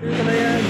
Ito na yan.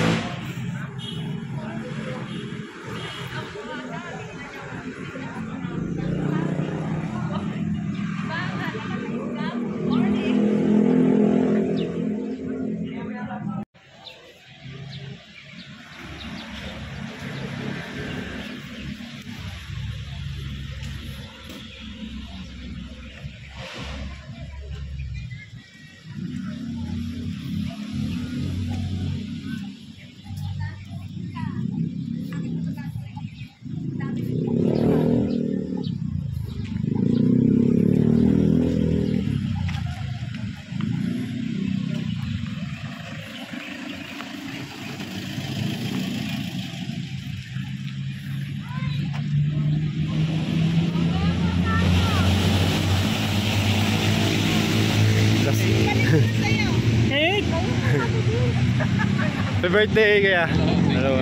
Happy birthday kaya. Hello,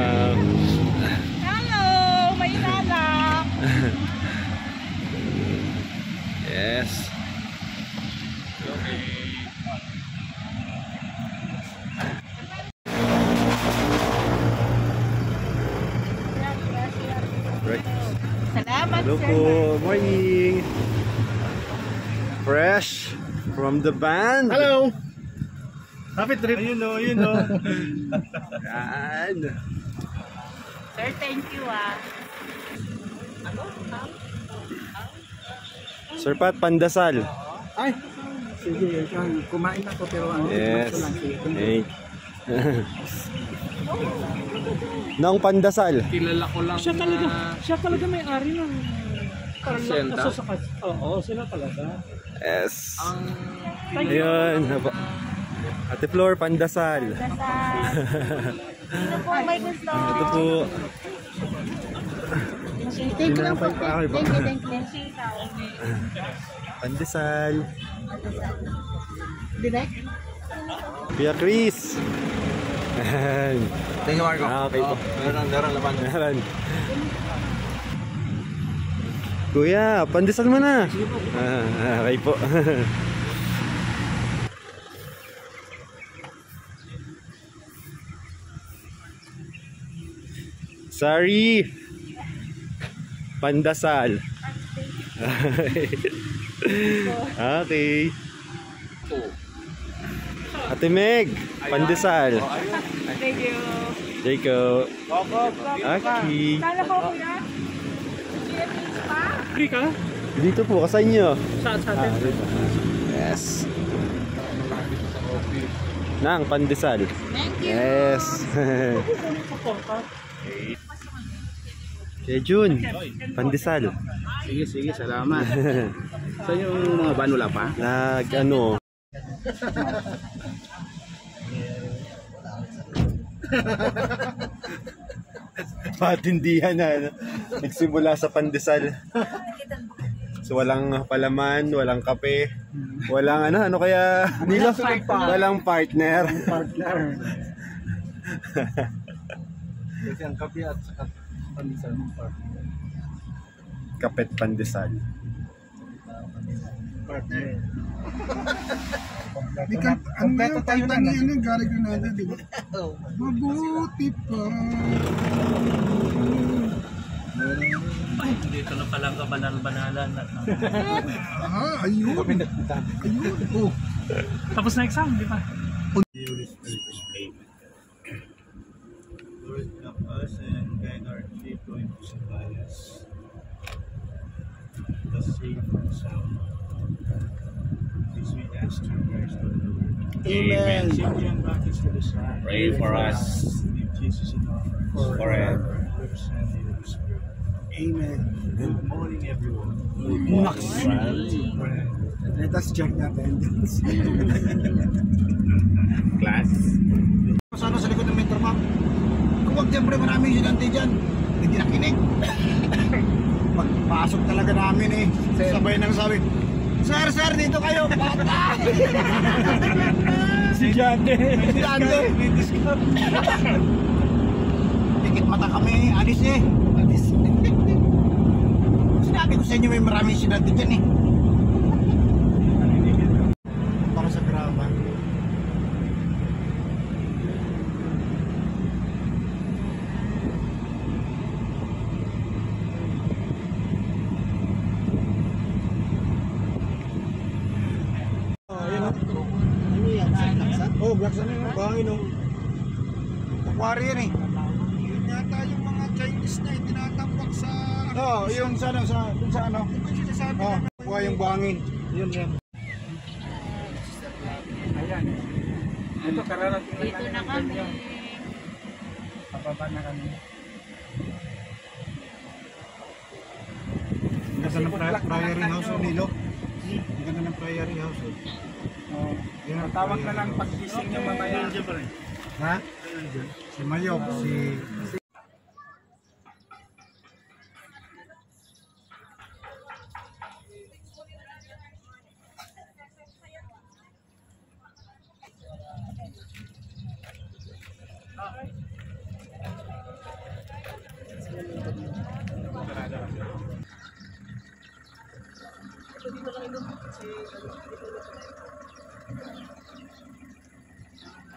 Hello, may anak. Yes. Right. Salamat, Hello po. Morning. Fresh from the band. Hello. Happy trip. Ayun o, ayun o. Yan. Sir, thank you Sir Pat, pandasal. Ay. Sige, kumain ako pero Yes. lang. Hey. Nang pandasal. Kilala ko lang. Siya talaga may-ari ng Senta? Oo, sila talaga. Yes. Ayun. Ate Flor, pandasal. Sino po may gusto? Ito po. Thank you lang po. Thank you. Pandasal. Direct? Kuya Chris. Thank you, Marco. Okay po. Meron laban. Meron. Kuya, pandesal mo na. Okay po. Sorry. Pandasal. Okay. Ate Meg, pandesal. Thank you. Jacob. Aki. Saan po kuya? Free ka? Dito po, sa inyo. Sa atin? Dito. Yes. Nang pandesal. Thank you. Yes. Kaya Jun, pandesal. Sige, salamat. Sa yung mga banula pa? Ano? Patindihan na. Ano? Nagsimula sa pandesal. So walang palaman, walang kape, walang ano kaya nilo? Walang partner. Kasi ang kape at saka pandesal ng partner. Kapet pandesal. Partner. Di ka, ano na yung kanta ni ano, Gary Granada, di ba? Mabuti pa. Ay, dito na palang kabanal-banalan. Ayun. Ayun. Oh. Tapos na exam, di ba? Lord, help us and guide our feet going to Sabayas. The safe and sound. This we ask in Christ our Lord. Amen. Send the unbuckets to the side. Pray for us. Leave Jesus in our hearts. Forever. Send the Holy Spirit. Amen. Good morning, everyone. Let us check the attendance. Class. Sana sa likod ng Metro Map. Kung wag siyempre maraming sinante dyan. Hindi nakinig. Pagpasok talaga namin eh. Sabay nang sabi, Sir, dito kayo. Bata! Si Jante. Tikit mata kami. Alis eh. Sinabi ko sa inyo may maraming sinante dyan eh. Para sa grama. uminom. Takwari yan eh. Yun yata yung mga Chinese na tinatambak sa... Oo, yung sa ano, dun sa ano. Yung sinasabi Oo, na... kuha yung buhangin. Yun yan. Ayan. Ito, kararating lang Dito na kami. Pababa na kami. Ang ganda ng priory house o Nilo. Ang ganda ng priory house. Oh, Yan, tawag na priory lang house. pagkising ng mamaya. Ha? Si Mayok, si...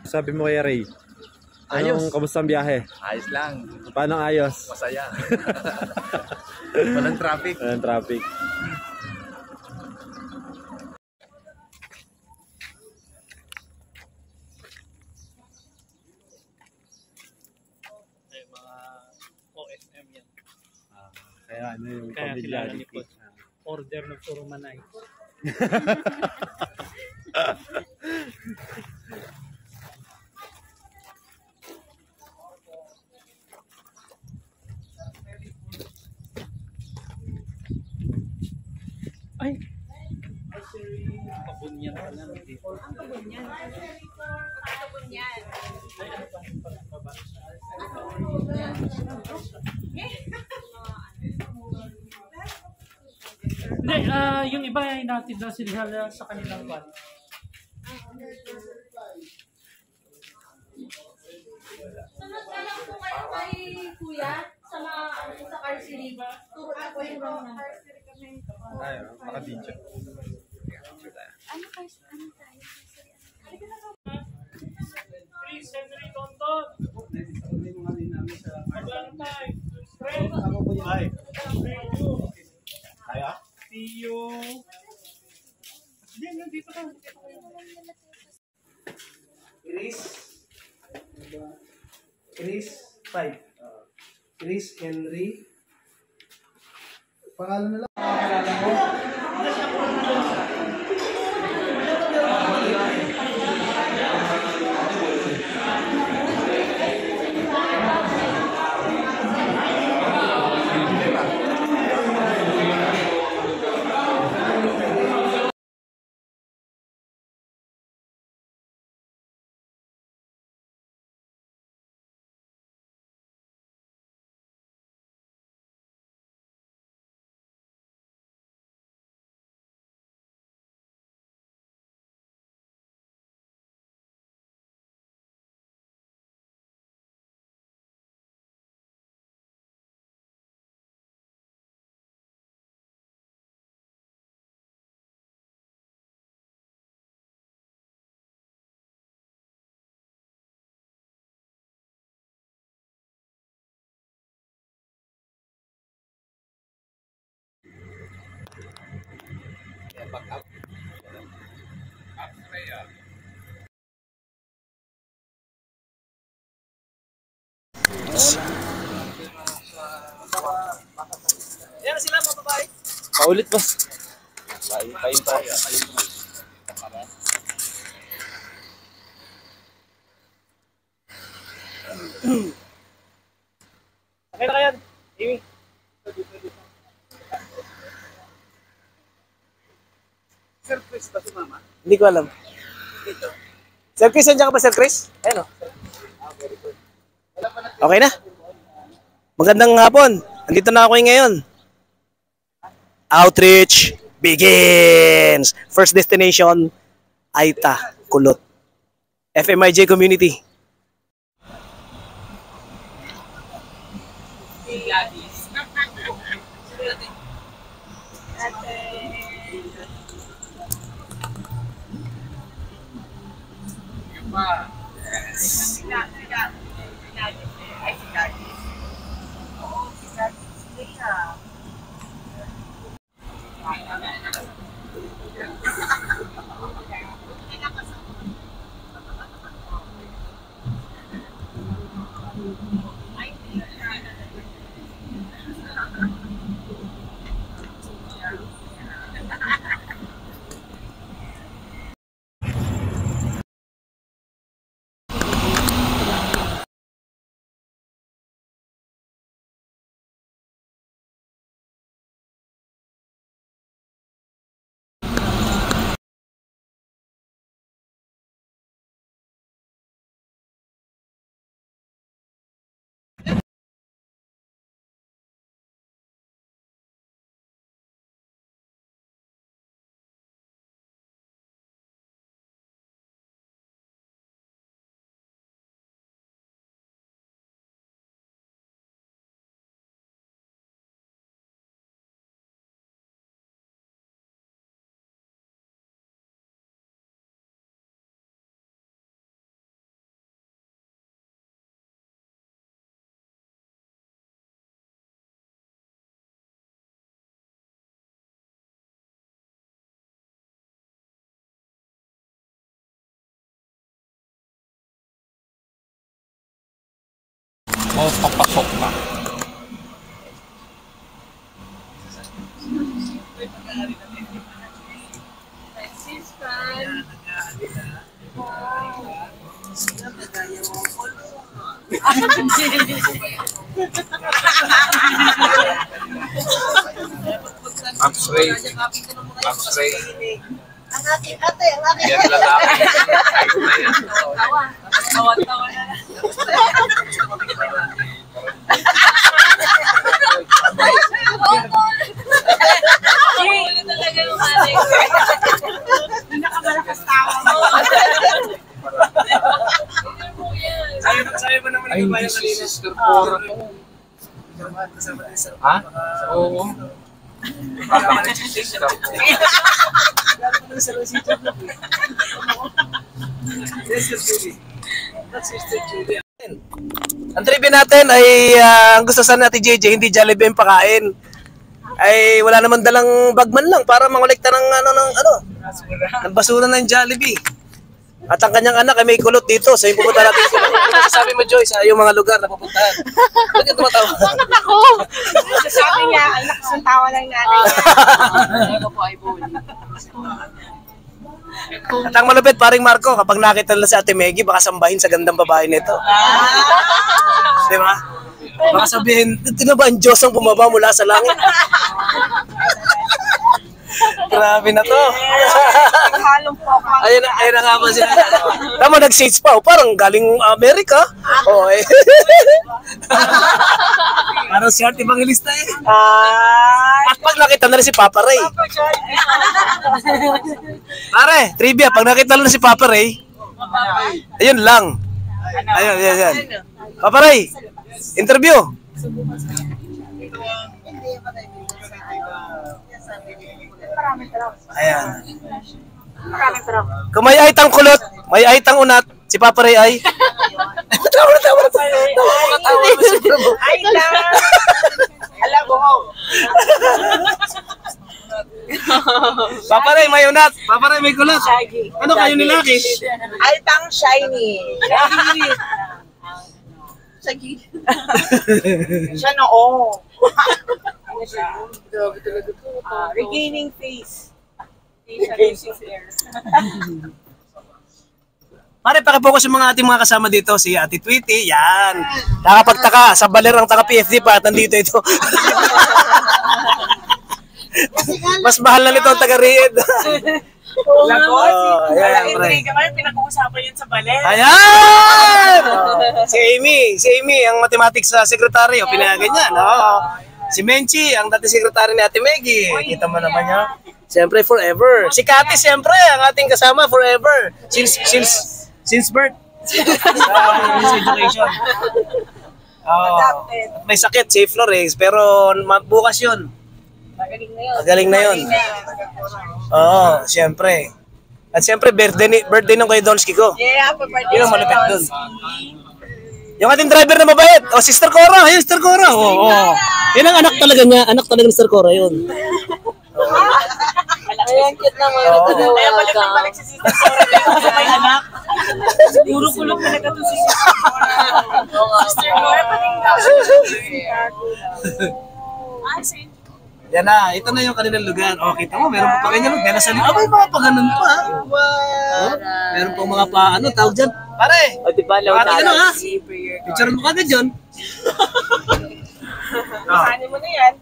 Sabi mo kay Ray. Anong kamusta ang biyahe? Ayos lang. Paano ang ayos? Masaya. Walang traffic. Walang traffic. Ay, mga OFM yan. Kaya ano yung Kaya kilala ni Coach. Order ng puro manay. Ay! Kabunyan ka na dito. Ang kabunyan. Ang kabunyan. Hindi, yung iba ay natin na sila sa kanilang kwan. Samantalang po kayo kay Kuya sa mga sa Carsi River. Turo na po yung run na. Ay, naka-video. Ano Carsi? Ano tayo? Chris Henry Tonton. Maglantay. Fred. Ay. Kaya? Tio. Hindi, nandito ka. Chris 5. Chris Henry. Pangalan nila. Ayan sila mga babae. Paulit boss. Pain pa. Okay na kayan. Amy. Sir Chris ba sumama? Hindi ko alam. Sir Chris, nandiyan ka ba Sir Chris? Ayan o. Okay na. Magandang hapon. Andito na ako ngayon. Outreach begins. First destination, Aita, Kulot. FMIJ community. O papasok ka. X-ray. X-ray. Ang aking ate, ang aking Yan lalaki. Ayun na yan. tawa na. Talaga yung ate ko. Pinakamalakas tawa mo. Sabi mo naman Ay, hindi si Sister Cora to. Ha? Oo. Baka si Sister Cora. Ang trivia natin ay ang gusto sana natin JJ, hindi Jollibee yung pakain. Ay wala naman dalang bagman lang para mangolekta ng ng basura ng Jollibee. At ang kanyang anak ay may kulot dito, so yung pupunta natin sila. Ano sabi mo Joy sa iyong mga lugar na pupuntahan? Ba't ka tumatawa? Bakit ako? Sabi niya, ang lakas ng tawa ng nanay niya. Ako po ay bully. At ang malupit, paring Marco, kapag nakita nila si Ate Meggy, baka sambahin sa gandang babae nito. Di ba? Baka sabihin, ito na ba ang Diyos ang bumaba mula sa langit? Grabe na to. Halong po ako. Ayun na nga ba siya. Tama, nag-shades pa. Parang galing Amerika. Oh, eh. Parang short evangelista eh. At pag nakita na rin si Papa Ray. Pare, trivia. Pag nakita na rin si Papa Ray, ayun lang. Ayun. Papa Ray, interview. Ayan. Kung may aitang kulot, may aitang unat, si Papa Ray ay... Tawa. Ay, na! Alam mo. Papa Ray may unat, Papa Ray may kulot. Ano kayo ni Lucky? Ay, tang shiny. Shaggy. Siya noo. Ano siya? Regaining face. Pare, pakipokus yung mga ating mga kasama dito. Si Ate Tweety, yan. Nakapagtaka, sa baler ang taga-PFD pa at nandito ito. Mas mahal na nito ang taga-Ried. Ayan, pre. Pinag-uusapan yun sa balet. Ayan! Si Amy, ang mathematics secretary, o pinaganyan. Si Menchi, ang dati secretary ni Ate Meggy. Kita mo naman niya. Siyempre, forever. Si Kati, siyempre, ang ating kasama forever. Since birth. Sa education. May sakit si Flores, pero bukas yun. Magaling na yun. Oo, siyempre. At siyempre, birthday ng kay Donski ko. Yeah, happy birthday. Yun ang malapit dun. Yung ating driver na mabait. O, Sister Cora. Ayun, Sister Cora. Oo. Yun ang anak talaga niya. Anak talaga ni Sister Cora yun. Ayan, cute naman. Kaya balik ng balik si Sister Cora. Kasi may anak. Puro kulog talaga to si Sister Cora. Sister Cora, pating na. Yan na. Ito na yung kanilang lugar. O, kita mo. Meron pa ganyan. Meron sa lugar. May mga paganon pa. Meron pa mga pa. Ano, tawag dyan? Pare. O, diba, low Pati ano, ha? na. Picture mo kagad yun. Kanin mo na yan.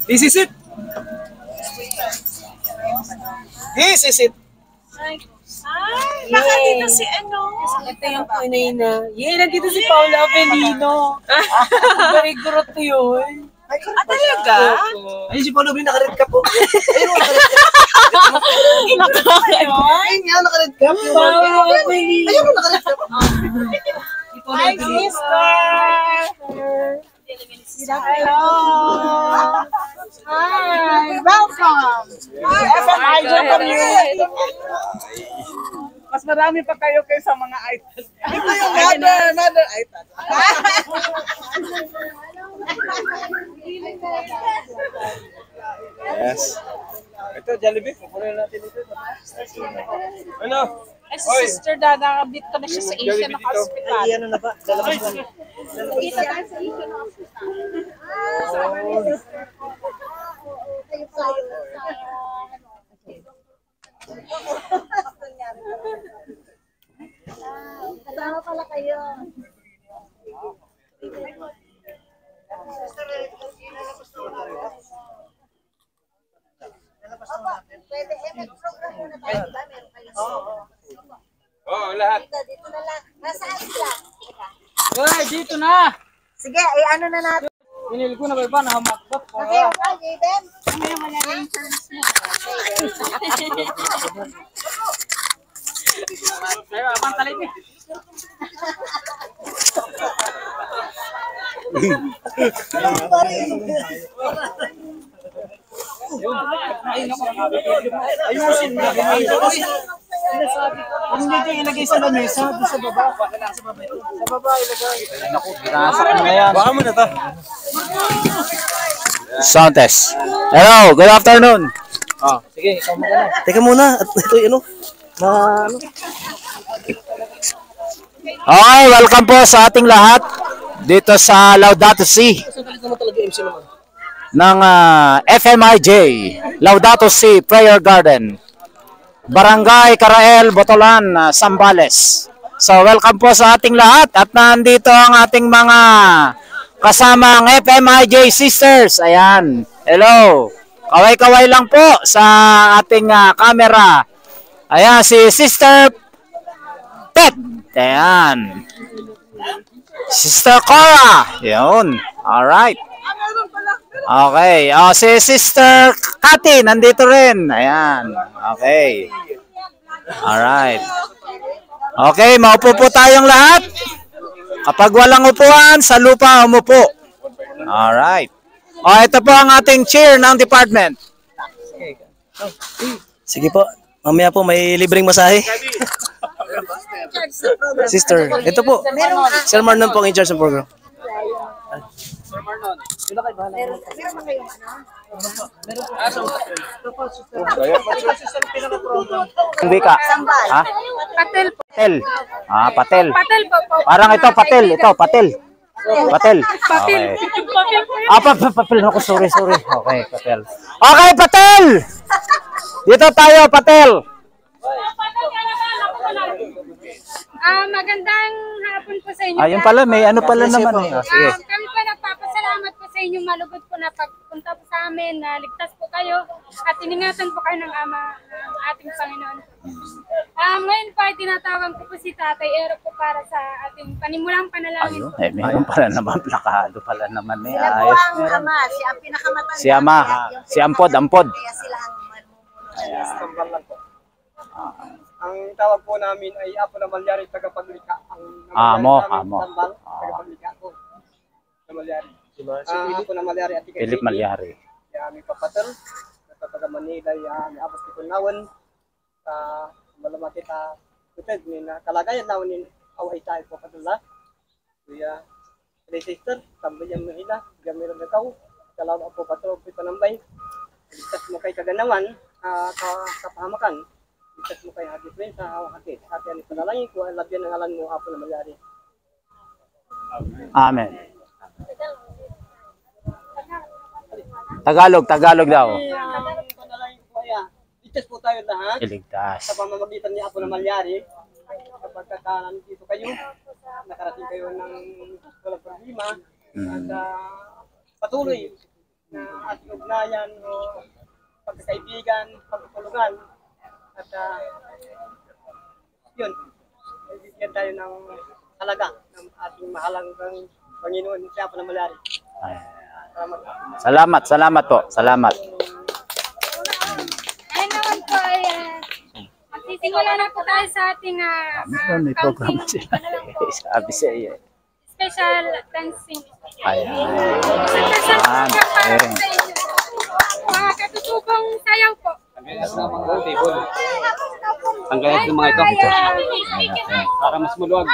This is it. This is it. Ay, nakatito si ano. Ito yung punay na. Nandito si Paula Avelino. Very good to yun. Talaga? Ayun si Paulo Avelino, naka-red cap po. Ayun, naka-red cap. Ayun nga, naka-red cap. Paula Avelino. Ayun, naka-red cap. Hi, sister! Hello! Hi! Welcome! FM Idol Community! Mas marami pa kayo kaysa mga idols. Ito yung mother idol. Yes. Ito, Jollibee. Kukunin natin ito. Ano? Ay, si Sister Dada, dito na siya sa Asian Hospital. Ay, ano na ba? Lalabas na. Dito na sa Asian Hospital. Kasama pala kayo. Pwede, may program muna tayo, diba? Meron kayo. Oo, lahat. Dito na lang. Nasaan sila? Ay, dito na. Sige, ano na natin. Pinili ko na ba na hamakbot ko. Okay, okay, Jaden. Ayaw, abang talit eh. Ayusin na. Kung hindi ilagay sa lamesa, doon sa baba. Sa baba ilagay. Naku, binasak na yan. Baka mo na to. Sound test. Hello, good afternoon. Oh, sige, ikaw magana. Teka muna, at ito ano? Ano? Okay, welcome po sa ating lahat dito sa Laudato Si ng FMIJ Laudato Si Prayer Garden, Barangay Carael, Botolan, Zambales. So welcome po sa ating lahat at nandito ang ating mga kasamang FMIJ sisters. Ayan, hello. Kaway-kaway lang po sa ating camera. Ayan, si Sister Pet. Ayan. Sister Cora. Yun. Alright. Okay. Si Sister Cathy, nandito rin. Ayan. Okay. Alright. Okay, maupo po tayong lahat. Kapag walang upuan, sa lupa umupo. Alright. Ito po ang ating chair ng department. Sige po, mamaya po may libreng masahe. Sister, ito po. Sir Marlon po ang in-charge ng program. Hindi ka. Ha? Patel po. Patel. Patel. Patel po. Parang ito, patel. Ito, patel. Patel. Patel. Okay. Patel. Ako, sorry. Okay, patel. Okay, patel! Dito tayo, patel. Magandang hapon po sa inyo. Ayun pala, may ano pala naman eh. Sige. Kami po nagpapasalamat po sa inyo, malugod po na pagpunta po sa amin, na ligtas po kayo at iningatan po kayo ng Ama, ng ating Panginoon. Ngayon po ay tinatawag ko po si Tatay Ero po para sa ating panimulang panalangin. Ayun, meron pala naman, plakado pala naman eh. Sila po Ayos, ang meron. Ama, siya ang pinakamatanda. Si Ama, si Ampod. Kaya sila ang Ang tawag po namin ay Apo na Malyari, tagapaglikha. Ang Amo. tagapaglikha ko. Na Malyari. Apo na Malyari at Philip Malyari. Kaya may papatel. Sa taga Manila, may abot ko nawan. Sa malama kita, kuted, may kalagayan nawan ni away tayo po kadula. Kaya, sister, tambay ang mahila, gamiran na tao. Kalawa po patrol, pitanambay. Ligtas mo kay kaganawan, kapahamakan. Ligtas mo kay hati friend sa hawakati. Hati ang panalangin ko, labyan ng alam mo, Apo na Malyari. Amen. Tagalog daw. Panalangin ko kaya, ligtas po tayo lahat. Iligtas. Sa pamamagitan ni Apo na Malyari, kapag nandito kayo, nakarating kayo ng walang problema, at patuloy na ating ugnayan o pagkakaibigan, pagtutulungan, at yun, bigyan tayo ng halaga ng ating mahalang Panginoon si Apo na Malyari. Salamat po. Salamat. Ayun naman po ay magsisimula na po tayo sa ating May program sila. Sabi sa iyo. special dancing. Ayan. Meron. Mga katutubong sayaw po. Tanggalin yung mga ito. Para mas maluwag.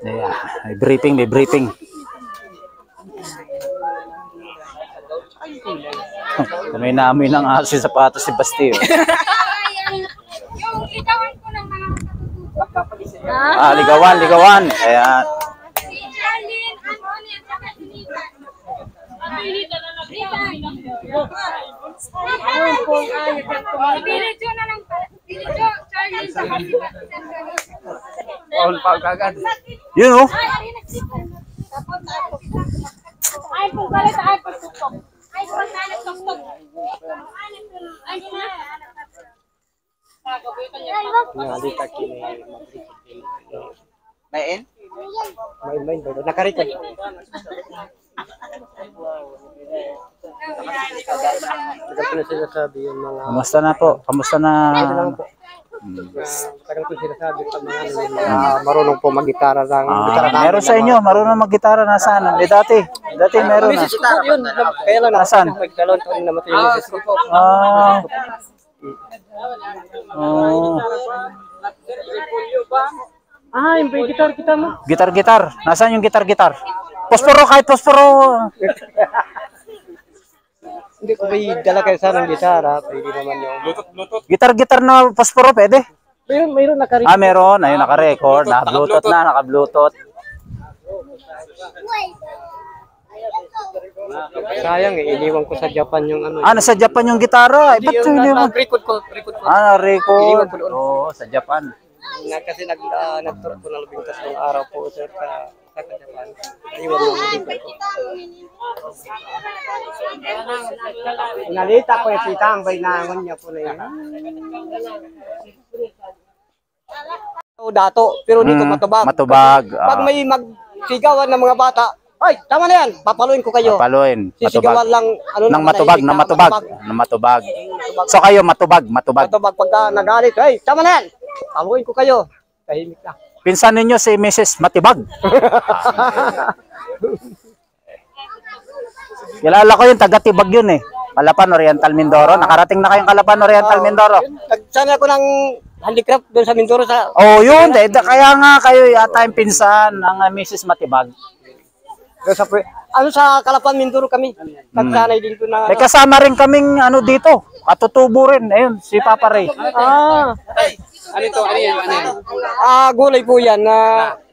Yeah, may briefing. May naamoy ng aso sa sapatos si Basti. Yung ligawan ko ng mga Ligawan. Ayan. si Charlene, Anthony, at saka si Nita. Pili Jo na lang pala. Pili Jo, Charlene, saka si Paul pa kagad. Yun oh. ay, kung galit, ay, pagtutok. Ay, kung galit, tuktok. Ay, Nalita kini main baru nakarito. Sinasabi yung mga Kamusta na po? Kamusta na? tagang ko sinasabi pag mga marunong po mag-gitara ng gitara namin. Meron sa inyo, marunong mag-gitara na saan? Dati meron na. Misis ko yun, kaya lang Nasaan? magkalon ko rin naman yung misis ko po. Yung gitar kita mo. Gitar. Nasaan yung gitar? Posporo, kahit posporo. Hindi ko may dala kayo sana ng gitara, pwede naman yung Bluetooth. Gitar na posporo, pwede? mayroon nakarin. Meron. Ayun, naka-record. Naka-Bluetooth. Sayang iniwan ko sa Japan yung ano. Nasa Japan yung gitara. Ba't yung iniwan? record ko. Record. Oo, sa Japan. Kasi nag-tour ko na 13 araw po sir sa Japan. Iwan mo yung record ko. Nalita ko yung pitambay na angon niya po na yun. Dato, pero dito matubag. Matubag. Pag may magsigawan ng mga bata, ay, tama na yan, papaluin ko kayo. Papaluin. Sisigawan lang, ng matubag. So kayo, matubag. Matubag, pagka nagalit, ay, tama na yan, papaluin ko kayo. Tahimik na. Pinsan ninyo si Mrs. Matibag. Kilala ko yun, taga-Tibag yun eh. Kalapan, Oriental, Mindoro. Nakarating na kayong Kalapan, Oriental, Mindoro. Sana ako ng handicraft doon sa Mindoro sa... Yun. Kaya nga kayo yata yung pinsan ng Mrs. Matibag. Sa Kalapan, Mindoro kami. Nagsanay din ko na... May kasama rin kaming dito. Katutubo rin. Ayun, si Papa Ray. Ano ito? Ano yan? Gulay po yan.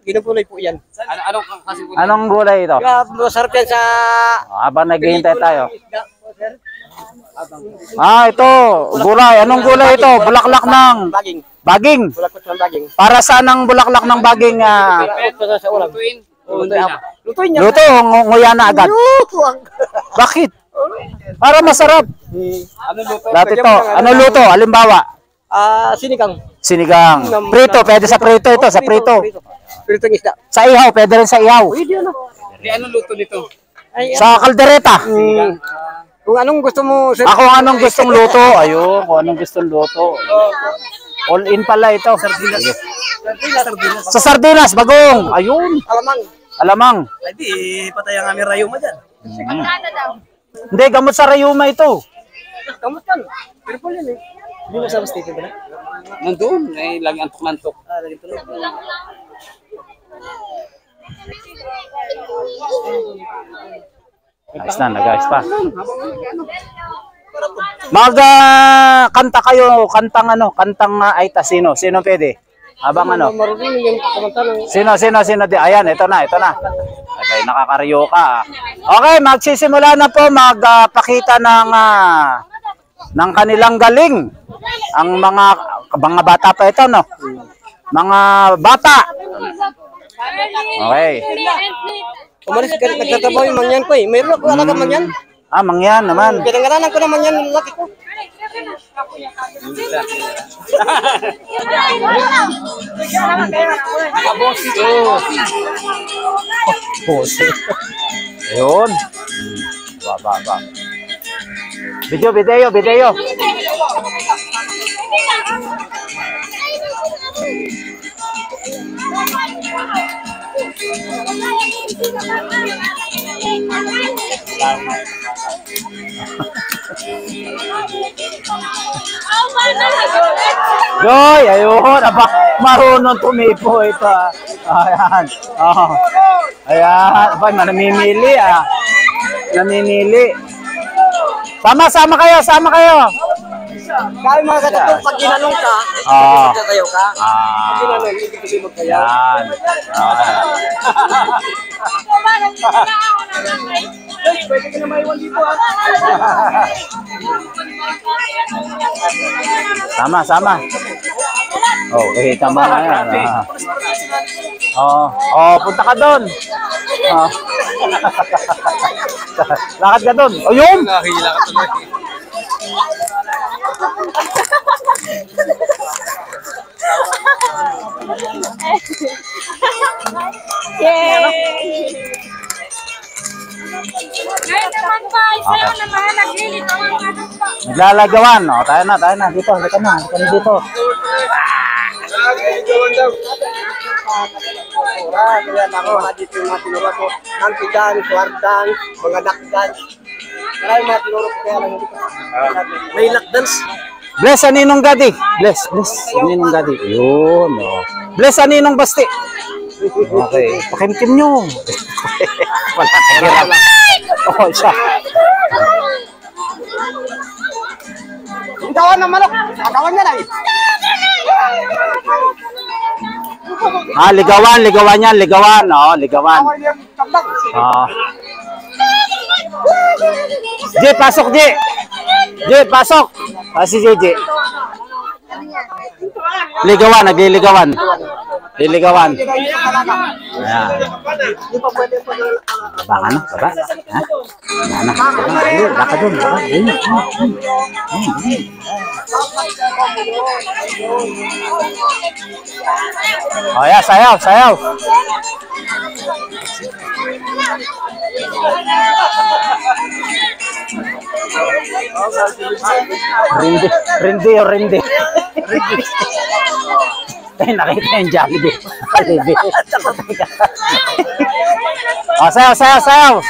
Ginugulay po yan. Anong gulay ito? Masarap yan sa... Habang naghihintay tayo. Ito. Gulay. Anong gulay ito? Bulaklak ng... Baging. Bulaklak ng baging. Para saan ang bulaklak ng baging? Sa ulam. Lutuin niya. Luto, nguya na agad. Bakit? Para masarap. Dati to. Ano luto? Halimbawa? Sinigang. Prito, pwede sa prito ito, sa prito. Pritong isda. Sa ihaw, pwede rin sa ihaw. Anong luto nito? Sa kaldereta. Kung anong gusto mo, sir. Kung anong gustong luto. Ayun, kung anong gustong luto. All in pala ito. Sa sardinas, bagong. Ayun. Alamang. Hindi, patay ang aming rayuma dyan. Hindi, gamot sa rayuma ito. Gamot yan. Pero po yan eh. Hindi mo sa mistake ba na? Nandun. Ay, lagi antok-antok. Ayos na, nag-ayos pa. Kanta kayo, kantang Aita, sino pwede? Habang Sino di? Ayan, ito na. Okay, nakakariyo ka. Okay, magsisimula na po magpakita ng kanilang galing. Ang mga bata pa ito, no? Mga bata. Okay. Umalis ka, nagtatrabaho yung mangyan ko eh. Mayroon ako alaga mangyan. Mangyan naman. Pinangalanan ko ng mangyan ng laki ko. Ayun. Ba. Video. Joy, ayun. Aba, marunong tumipo ito. Ayan. Oh. Ayan. Aba, namimili ah. Namimili. Sama kayo, sama kayo. Kaya mga katutong, pag ginanong ka, magkatayo ka. Pag ginanong, hindi kasi magkaya. Ayan. Pwede ka na maiwan dito ha. Sama. Oh, kita mo na yan. Punta ka doon. Lakad ka doon. O, yun! Nakahila ka tuloy. Yay! Ngayon naman pa, isayaw naman, naglilito ang ano pa. Naglalagawan. O, tayo na. Dito, halika na dito. Kaya nakuha dito yung mga tinuro ko. Angkidan, kwardan, mga nakdan. Maraming mga tinuro ko kaya lang hindi ko. May lakdans. Bless Aninong Gadi. Bless Aninong Gadi. Yun. Oh. Bless Aninong Basti. Okay. Pakimkim nyo. Wala kahirap. Oh, siya. Gawan ng manok. Gawan niya na eh. Ligawan yan. Ligawan. Oh, ligawan. J, pasok, J. J, pasok. Si JJ. Nagliligawan. Liligawan. Ayan. Baka na, baba. Ha? Baka na. Baka doon. Oh, yeah, sayaw. Rindi. Ay, nakita yung Jollibee. Oh, sayaw.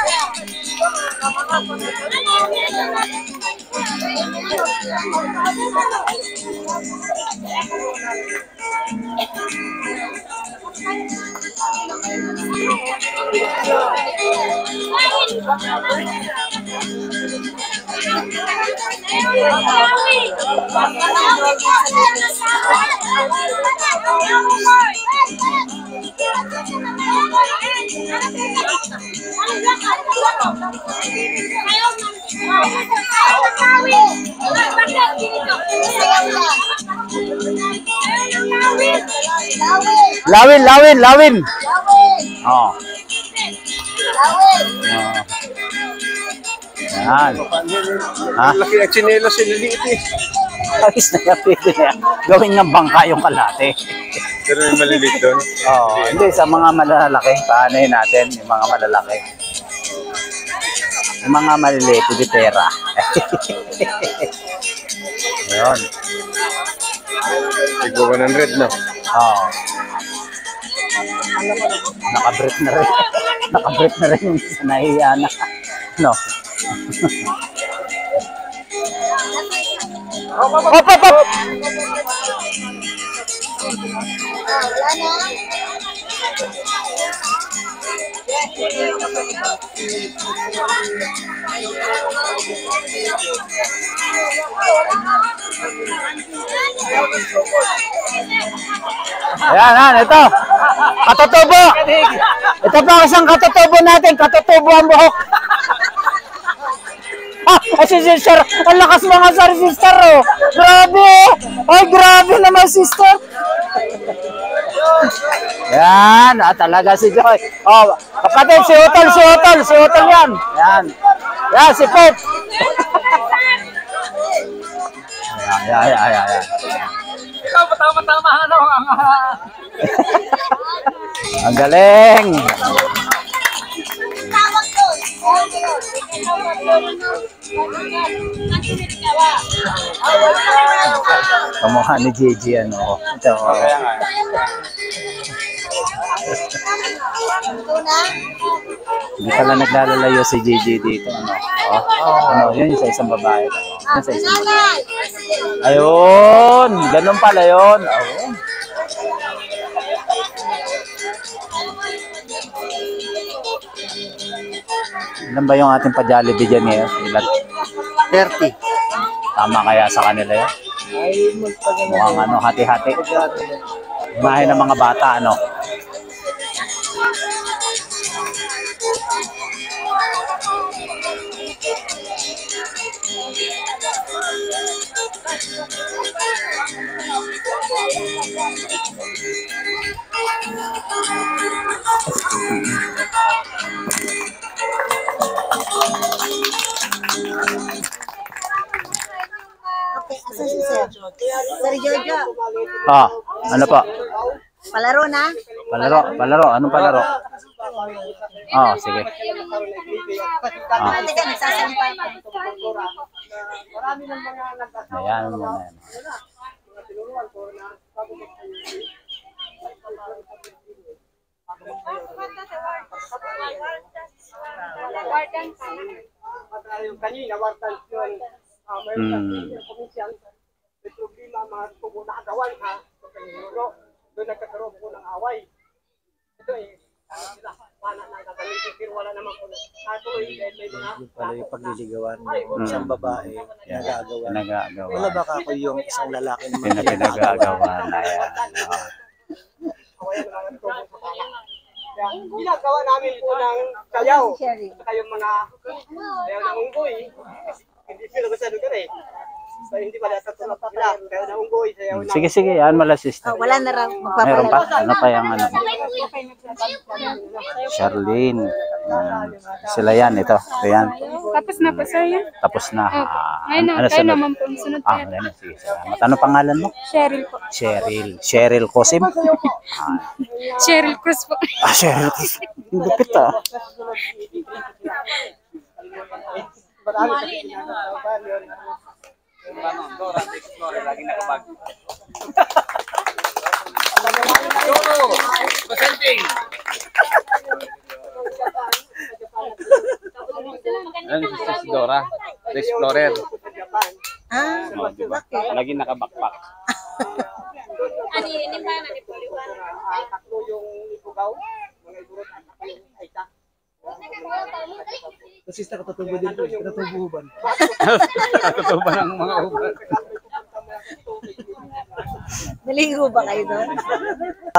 Lawin. Oh. Yan. Ha? Laki ang chinelo siniliit eh. Ayos na yan, pwede na yan. Gawin ng bangka yung kalate. Pero may maliliit doon. Hindi, sa mga malalaki. Paanoyin natin yung mga malalaki. Yung mga maliliit, ibitera. Ayun. Tigo 100 na. Oo. Naka-break na rin. Naka-break na rin yung isa nahiya na. No. Hop! Ayan, ito. Katutubo. Ito pa isang katutubo natin. Katutubo ang buhok. Si sister. Ang lakas mga sir, sister. Oh. Grabe. Ay, grabe naman, sister. Yan. Talaga si Joy. Oh, kapatid, si Utol yan. Yan. Yan, si Pop. Ayan. Ikaw, tama-tama, ano? Ang galing. Kamukha ni Gigi, ano. Ito. Hindi pala naglalalayo si Gigi dito. Ano? Yun yung sa isang babae. Yun sa isang babae. Ayun! Ganun pala yun. Ayun. Ilan ba yung ating pa-Jollibee dyan ngayon? Ilan? 30. Tama kaya sa kanila yun? Mukhang ano, hati-hati. Unahin ng mga bata, ano? Sir Jojo, Ah, ano pa? palaro na? Palaro. Anong palaro? Oh, sige. Ah. Teka, nagsasampay. Ayan mo na yan. Yung kanina, wartals yun. Mayroon kasi komisyan, may problema mga tubo na agawan ha. Doon nagkakaroon po ng away. Ito sila, pana na gagamitin, pero wala naman po. Tuloy, may mga... Yung pala yung pagliligawan ng isang babae, pinag-aagawan. Pinag-aagawan. Wala baka ako yung isang lalaki naman. Pinag-aagawan na yan. Kaya, ginagawa namin po ng sayaw. Saka yung mga sayaw ng unggoy. Hindi sila sa lugar eh. So, hindi pala sa tulap sila. Sayaw ng unggoy, sayaw ng... Sige, yan mala sister. Wala na raw. Meron pa? Ano pa yung ano? Charlene. Sila yan, ito. Yan. Tapos na po, sir, yan. Tapos na. Ngayon na, kayo sunod? naman po. Sunod pa yan. Ganun. Sige, salamat. Ano pangalan mo? Cheryl po. Cheryl Cosim? Cheryl Cruz po. Cheryl Cosim. Lupit ah. Marami kasi ginagawa yun. Dora, the Explorer. Ah, Lagi naka-backpack. ano yun ba? Tatlo yung ipugaw, mga igurot at saka yung aita. Kasi sa katutubo din po, katutububan. Katutubo ng mga uban. Naligo ba kayo doon?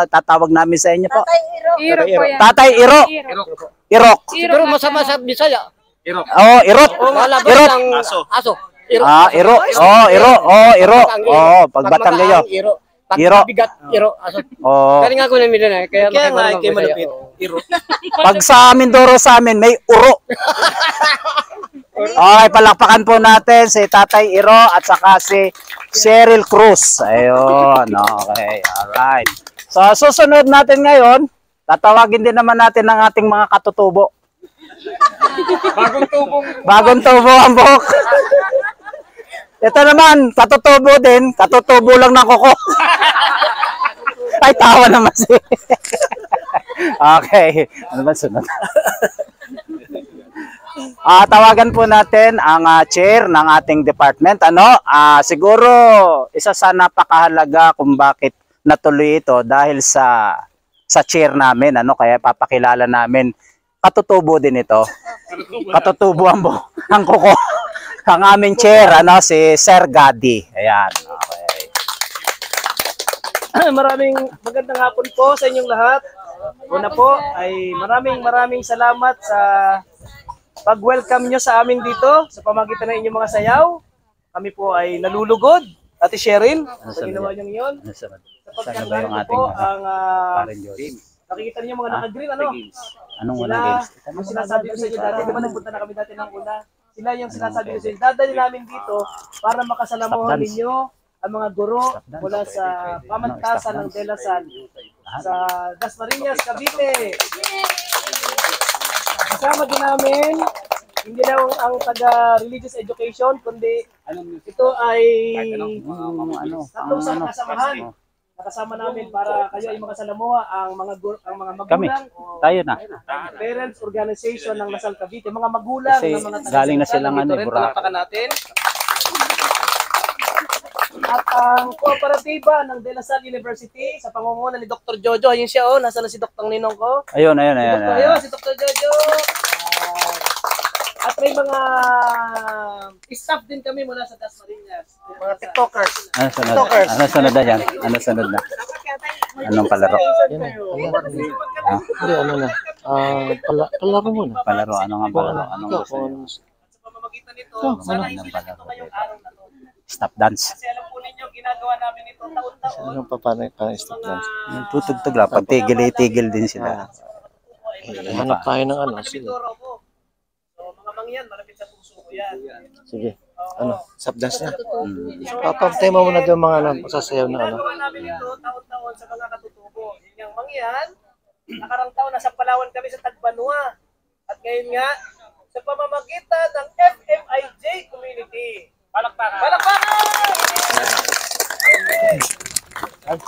Tatawag namin sa inyo po. Iro po yan. Tatay Iro. Irok. Siguro masama sa Bisaya. Irok. Oh, Irot. Irot. Aso. Ah, Iro. Oh, Iro. Oh, Iro. Oh, pagbatang kayo. Iro. Iro. Bigat, Iro. Aso. Oh. Kaya nga ko na nila kaya Kaya nga, kay malapit. Iro. Pag sa Mindoro sa amin, may uro. Okay, palakpakan po natin si Tatay Iro at saka si Cheryl Cruz. Ayun, okay, alright. So, susunod natin ngayon, tatawagin din naman natin ang ating mga katutubo. Bagong tubo ang buhok. Ito naman, katutubo din, katutubo lang ng kuko. Ay, tawa naman si. Okay, ano ba sunod? Tawagan po natin ang chair ng ating department. Siguro isa sa napakahalaga kung bakit natuloy ito dahil sa chair namin. Kaya papakilala namin. Katutubo din ito. Katutubo ang kuko. Ang aming chair, si Sir Gaddy. Ayan. Okay. Maraming magandang hapon po sa inyong lahat. Una po ay maraming salamat sa pag-welcome nyo sa amin dito sa pamagitan ng inyong mga sayaw. Kami po ay nalulugod. Ate Sherin, sa ginawa nyo ngayon. Sa pagkakita po ang nakikita niyo mga naka-green, Anong sila, ang sinasabi ko sa inyo dati, di ba nagpunta na kami dati ng una? Sila yung sinasabi ko sa inyo. Dadali namin dito para makasalamuhan ninyo ang mga guro mula sa pamantasan ng De La Salle sa Dasmariñas, Cavite. Kasama din namin, hindi lang ang taga-religious education, kundi ito ay tatlong kasamahan Nakasama namin para kayo ay makasalamuha ang mga Kami. magulang o Tayo na. parents organization ng Lasal Cavite, mga magulang Kasi ng mga galing na silang dito rin, Boracay. palakpakan natin. At ang kooperatiba ng De La Salle University sa pangunguna ni Dr. Jojo, ayun siya oh, nasa na si Dr. Ninong ko. Ayun. Si Dr. Jojo. At may mga staff din kami mula sa Dasmariñas. Mga TikTokers. Ano sunod na yan? Ano sunod na? Anong palaro? Hindi, ano na. Palaro muna. Palaro, ano nga palaro? Anong gusto niyo? Sa pamamagitan nito, sana hindi lang ito ngayong araw na to. Stop dance. Kasi alam po ninyo, ginagawa namin ito taon-taon. Anong paano stop dance? Tutugtog lang. Pag tigil din sila. Hanap tayo ng ano. Sige. So, mga mangyan, malapit sa puso ko yan. Sige. Ano? Stop dance na. Papag-tema mo na doon mga sasayaw na ano. Ginagawa namin ito taon-taon sa mga katutubo. Yun yung mangyan. Nakarang taon, nasa Palawan kami sa Tagbanwa. At ngayon nga, sa pamamagitan ng FMIJ community. Palakpakan! Palakpakan! Ang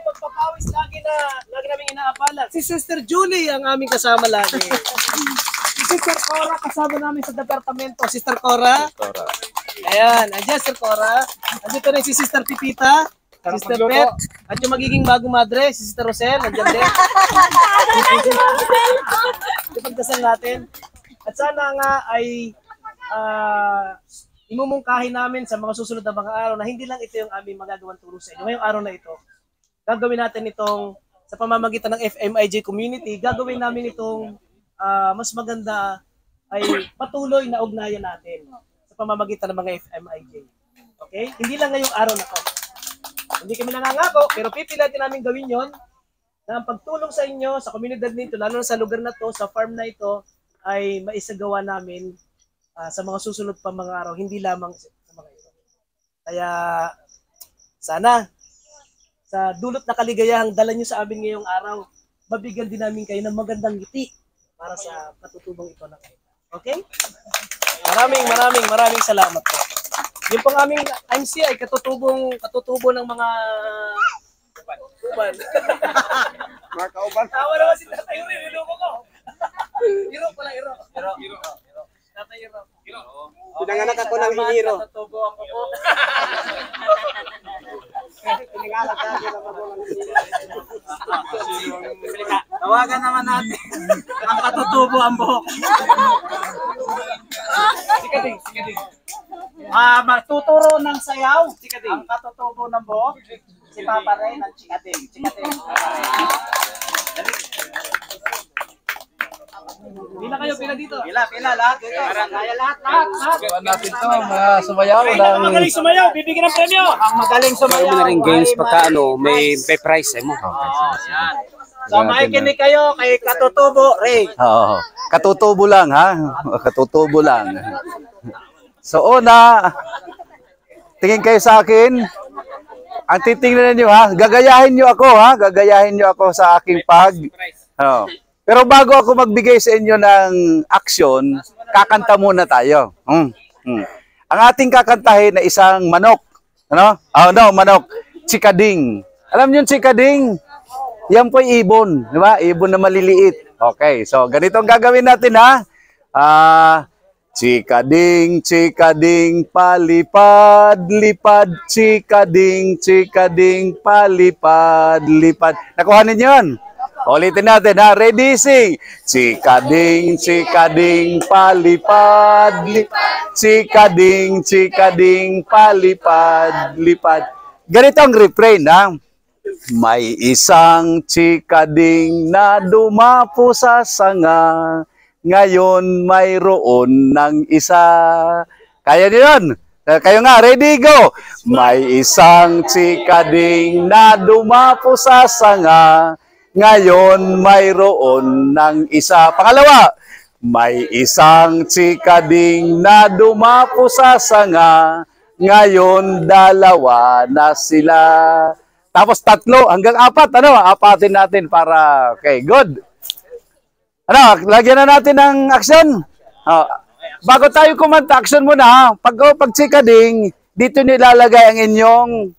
pagpapawis lagi namin inaapalan. Si Sister Julie ang aming kasama lagi. Si Sister Cora kasama namin sa departamento. Sister Cora. Ayan, andyan Sister Cora. Andito rin si Sister Pipita. Sister Pet. At yung magiging bagong madre, si Sister Rosel. Andyan din. Ipagdasal natin. At sana nga ay imumungkahi namin sa mga susunod na mga araw na hindi lang ito yung aming magagawang turo sa inyo. Ngayong araw na ito, gagawin natin itong sa pamamagitan ng FMIJ community, gagawin namin itong mas maganda ay patuloy na ugnayan natin sa pamamagitan ng mga FMIJ. Okay? Hindi lang ngayong araw na to. Hindi kami nangangako, pero pipilitin namin gawin yon na ang pagtulong sa inyo, sa komunidad nito, lalo na sa lugar na to, sa farm na ito, ay maisagawa namin sa mga susunod pa mga araw, hindi lamang sa mga ito. Kaya sana sa dulot na kaligayahang dala nyo sa amin ngayong araw, mabigyan din namin kayo ng magandang ngiti para sa katutubong ito na kayo. Okay? Maraming salamat po. Yung pang aming MC ay katutubo ng mga uban. Mga kauban. Tawa naman si Tatay Uri, niloko ko. Iro pala, iro. Tatay Iro. Pinanganak ako ng hiniro. Katutubo ako po. Pinanganak ako ng magulang hiniro. Tawagan naman natin. Ang katutubo ang buhok. Sikating. Magtuturo ng sayaw. Ang katutubo ng buhok. Si Papa Ray ng Chikating. Pila kayo, pila dito. Pila, lahat dito. Kaya lahat. Gawan natin to, mga sumayaw Ang magaling sumayaw, bibigyan ng premyo. Ang magaling sumayaw. Mayroon na rin games pagka may prize mo. Yan. So makikinig kayo kay Katutubo Ray. Oo. Katutubo lang ha. Katutubo lang. So una, tingin kayo sa akin. Ang titingnan niyo ha, gagayahin niyo ako ha, gagayahin niyo ako sa aking pag. Oh. Pero bago ako magbigay sa inyo ng action, kakanta muna tayo. Ang ating kakantahin na isang manok. Ano? Oh no, manok. Chikading. Alam niyo yung chikading? Yan po ibon, di ba? Ibon na maliliit. Okay, so ganito ang gagawin natin ha. Chikading, chikading, palipad, lipad, chikading, chikading, palipad, lipad. Nakuha ninyo yun? Ulitin natin ha. Ready, sing. Chikading, chikading, palipad, lipad, chikading, chikading, palipad, lipad. Ganito ang refrain ha. May isang chikading na dumapo sa sanga. Ngayon mayroon ng isa. Kaya niyo yun? Kayo nga, ready, go! May isang chikading na dumapo sa sanga. Ngayon mayroon ng isa. Pangalawa, may isang chikading na dumapo sa sanga. Ngayon dalawa na sila. Tapos tatlo hanggang apat. Ano? Apatin natin para... Okay, good. Ano? Lagyan na natin ng action. Bago tayo kumanta, action muna ha. Pag chikading, dito nilalagay ang inyong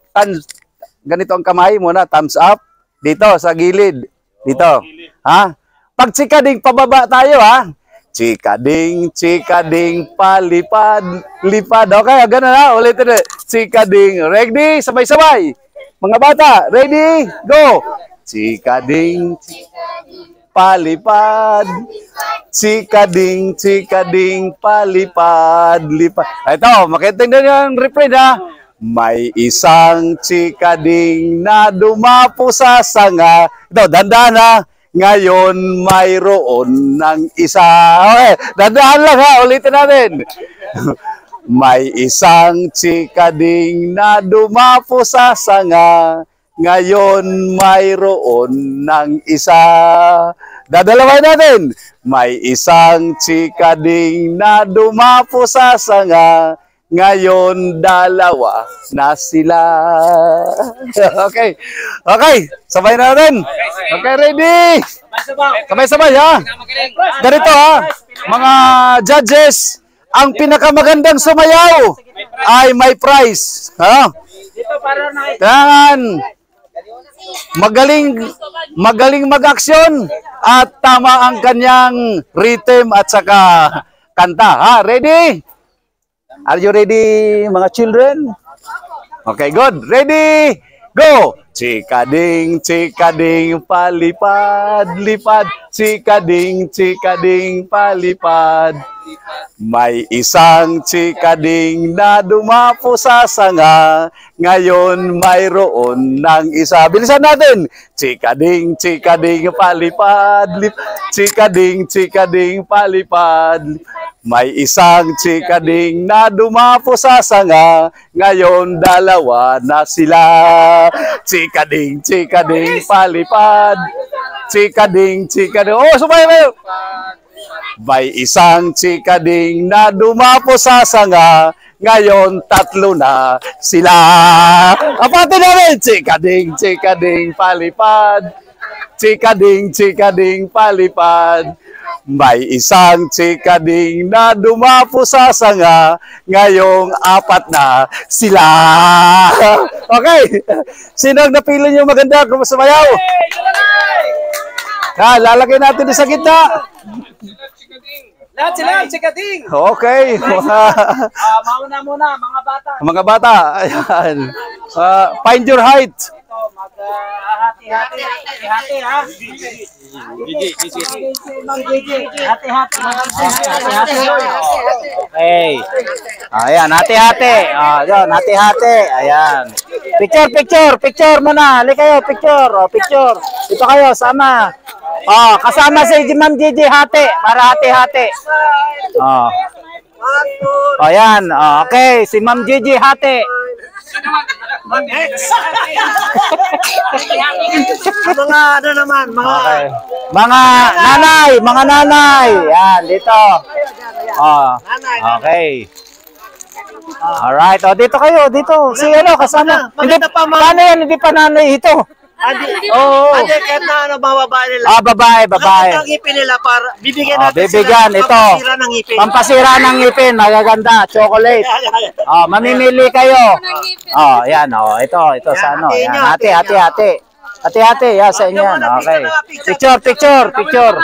ganito ang kamay muna, thumbs up. Dito, sa gilid. Dito. Ha? Pag chikading, pababa tayo, ha? Chikading, chikading, palipad, lipad. Okay, ganun na. Ulitin na. Chikading, ready? Sabay-sabay. Mga bata, ready? Go! Chikading, palipad. Chikading, chikading, palipad, lipad. Ito, makitingnan yung refrain, ha? May isang chikading na dumapo sa sanga. Ito, dandahan, ha? Ngayon, mayroon ng isa. Okay, dandahan lang, ha? Ulitin natin. May isang chikading na dumapo sa sanga. Ngayon, mayroon ng isa. Dadalawin natin. May isang chikading na dumapo sa sanga. Ngayon, dalawa na sila. Okay. Okay. Sabay natin. Okay, ready? Sabay-sabay, ha? Ganito, ha? Mga judges, ang pinakamagandang sumayaw ay may prize. Ha? Kailangan magaling mag-aksyon at tama ang kanyang rhythm at saka kanta. Ha? Ready? Are you ready, mga children? Okay, good. Ready? Go! Chikading, chikading, palipad, lipad. Chikading, chikading, palipad. May isang chikading na dumapo sa sanga. Ngayon mayroon ng isa. Bilisan natin. Chikading, chikading, palipad, lipad. Chikading, chikading, palipad. May isang chikading na dumapo sa sanga. Ngayon dalawa na sila. Chikading, chikading, palipad. Chikading, chikading. Oh, sumayaw! May isang chikading na dumapo sa sanga. Ngayon tatlo na sila. Apatin namin. Chikading, chikading, palipad. Chikading, chikading, palipad. May isang chikading na dumapo sa sanga. Ngayong apat na sila. Okay. Sino ang napili niyo maganda kung sumayaw? Lalagay natin sa gitna. Lahat sila, chikading. Okay. Mauna muna, mga bata. Mga bata. Ayan. Find your height. Hati-hati, ha? Hati-hati. Okay. Ayan, hati-hati. Yun, hati-hati. Ayan. Picture muna. Halika kayo, picture. Ito kayo, sama. Kasama si Ma'am Gigi, hati. Para hati-hati. Ayan. Okay, si Ma'am Gigi, hati. Mga ano naman, mga nanay. Yan, dito. Okay. Alright, dito kayo, dito. Si ano, kasama. Paano yan, hindi pa nanay ito? Kahit na ano, babae nila. Babae. Ang ngipin nila para bibigyan natin Bibigyan, ito. pampasira ng ngipin. Pampasira ng ngipin, magaganda, chocolate. Mamimili kayo. Yan, ito sa ano. Yan, hati. Hati-hati, sa inyo yan. Okay. Picture.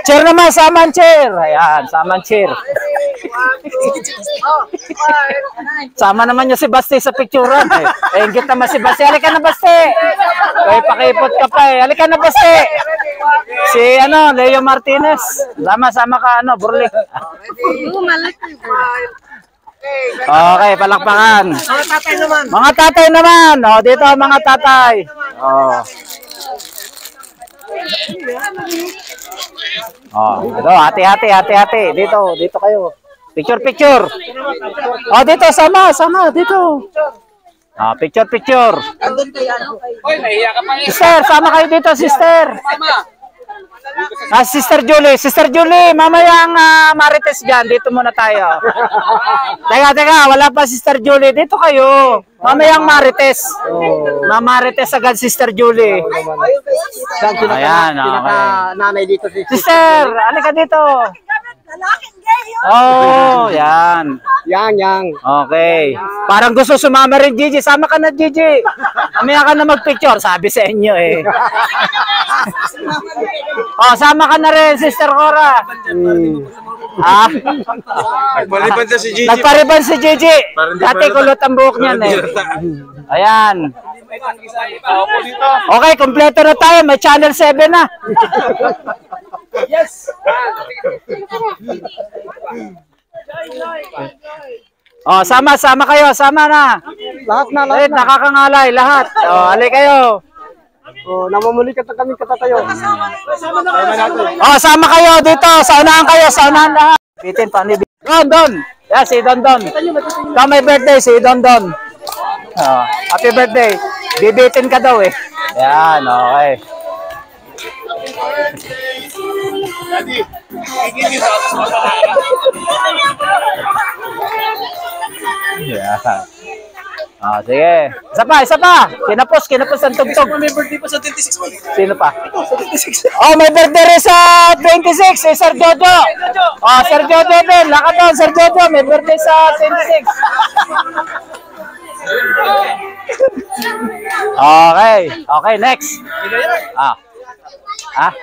Chair naman, saman chair. Ayan, saman chair. Sama naman niya si Basti sa picturean. Ingit naman si Basti. Halika na, Basti. Pakipot ka pa eh. Halika na, Basti. Si Leo Martinez. Sama ka, Burli. Okay, palakpakan. Mga tatay naman. Dito mga tatay. Ito, hati-hati. Dito kayo. Picture. Dito, sama, dito. Picture. Hoy, nahiya ka pa eh. Sister, sama kayo dito, sister. Sister Julie, mamayang Marites dyan. Dito muna tayo. Teka, wala pa Sister Julie. Dito kayo. Mamayang Marites. Marites agad, Sister Julie. Ayan, okay. Nanay dito si Sister, alika dito. Oh, yan. Yang. Okay. Parang gusto sumama rin, Gigi. Sama ka na, Gigi. Mamaya ka na mag-picture, sabi sa inyo eh. Oh, sama ka na rin, Sister Cora. Ah. Nagpariban si Gigi. Nagpariban si Gigi. Dati kulot ang buhok niyan eh. Ayan. Okay, kompleto na tayo. May channel 7 na. Yes! Oh, sama kayo, sama na. Lahat na. Nakakangalay, lahat. Oh, alay kayo. Oh, namumulikat na kami katatayo. Oh, sama kayo dito. Saunahan kayo, saunahan lahat. Bitin pa ni Don. Yeah, si Don. Ikaw may birthday, si Don. Oh, happy birthday. Bibitin ka daw eh. Yan, okay. Yeah. Ah, sige. Isa pa. Kinapos ang tugtog. May birthday pa sa 26 mo. Sino pa? Sa 26. Oh, may birthday rin sa 26, si Sir Jojo. Oh, Sir Jojo din. Laka doon, Sir Jojo. May birthday sa 26. Okay, next.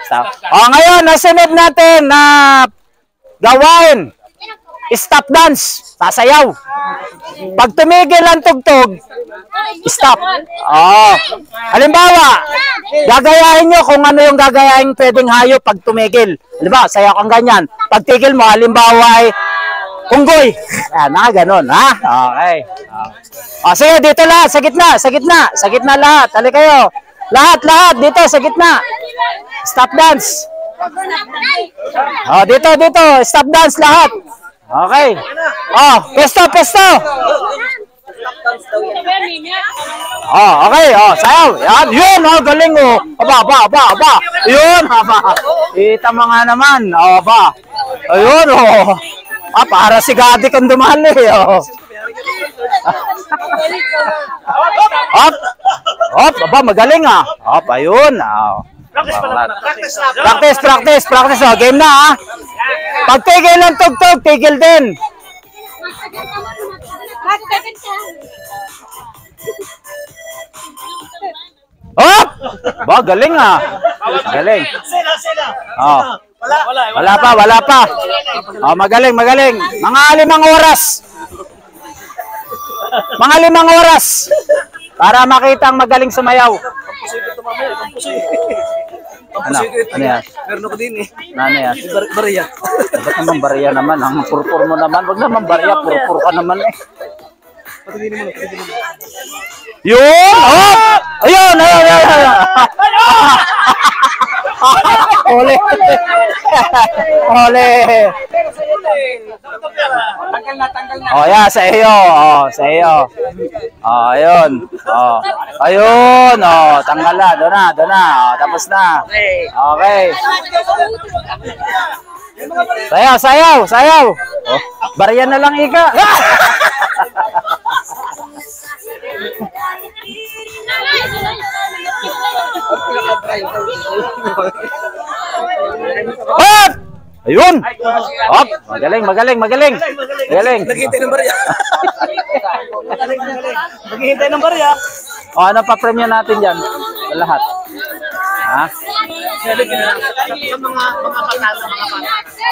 Stop. Oh, ngayon, nasunod natin na gawain. Stop dance. Sasayaw. Pag tumigil ang tugtog, stop. Oh. Halimbawa, gagayahin nyo kung ano yung gagayahin pwedeng hayop pag tumigil. Halimbawa, sayaw kang ganyan. Pag tigil mo, halimbawa ay unggoy. Yan, ganun, ha? Okay. Oh, sige, dito lahat, sa gitna lahat. Hali kayo. Lahat, dito, sa gitna. Stop dance. Oh, dito, stop dance lahat. Okay. Oh, pesto. Oh, okay. Oh, sayaw. Yan, yun, oh, galing, oh. Aba. Yun, aba. Kita mo nga naman. Oh, aba. Ayun, oh. Ah, para si Gadi kang dumali, oh. Hop, aba, magaling, ah. Hop, ayun, oh. Practice. Oh, game na, ha. Pag tigil ng tugtog, tigil din. Hop! Ba, galing, ah. Galing. Oh. Wala pa. Oh, magaling. Mga 5 oras. Para makita ang magaling sumayaw. Ano yan? Meron ko din eh. Ano yan? Bariya. Ba't naman bariya naman? Ang purpur mo naman. Wag naman bariya, purpur ka naman eh. Yun! Oh! Ayun! Ole! Oh, yeah, sa iyo. Oh, ayun. Oh. Ayun, oh, tanggal na. Doon na. Oh, tapos na. Okay. Sayaw. Oh, bariya na lang ika. Hop! Ayun! Hop! Magaling. Naghihintay ng barya. Naghihintay ng barya. O, ano pa premyo natin dyan? Sa lahat. Ha?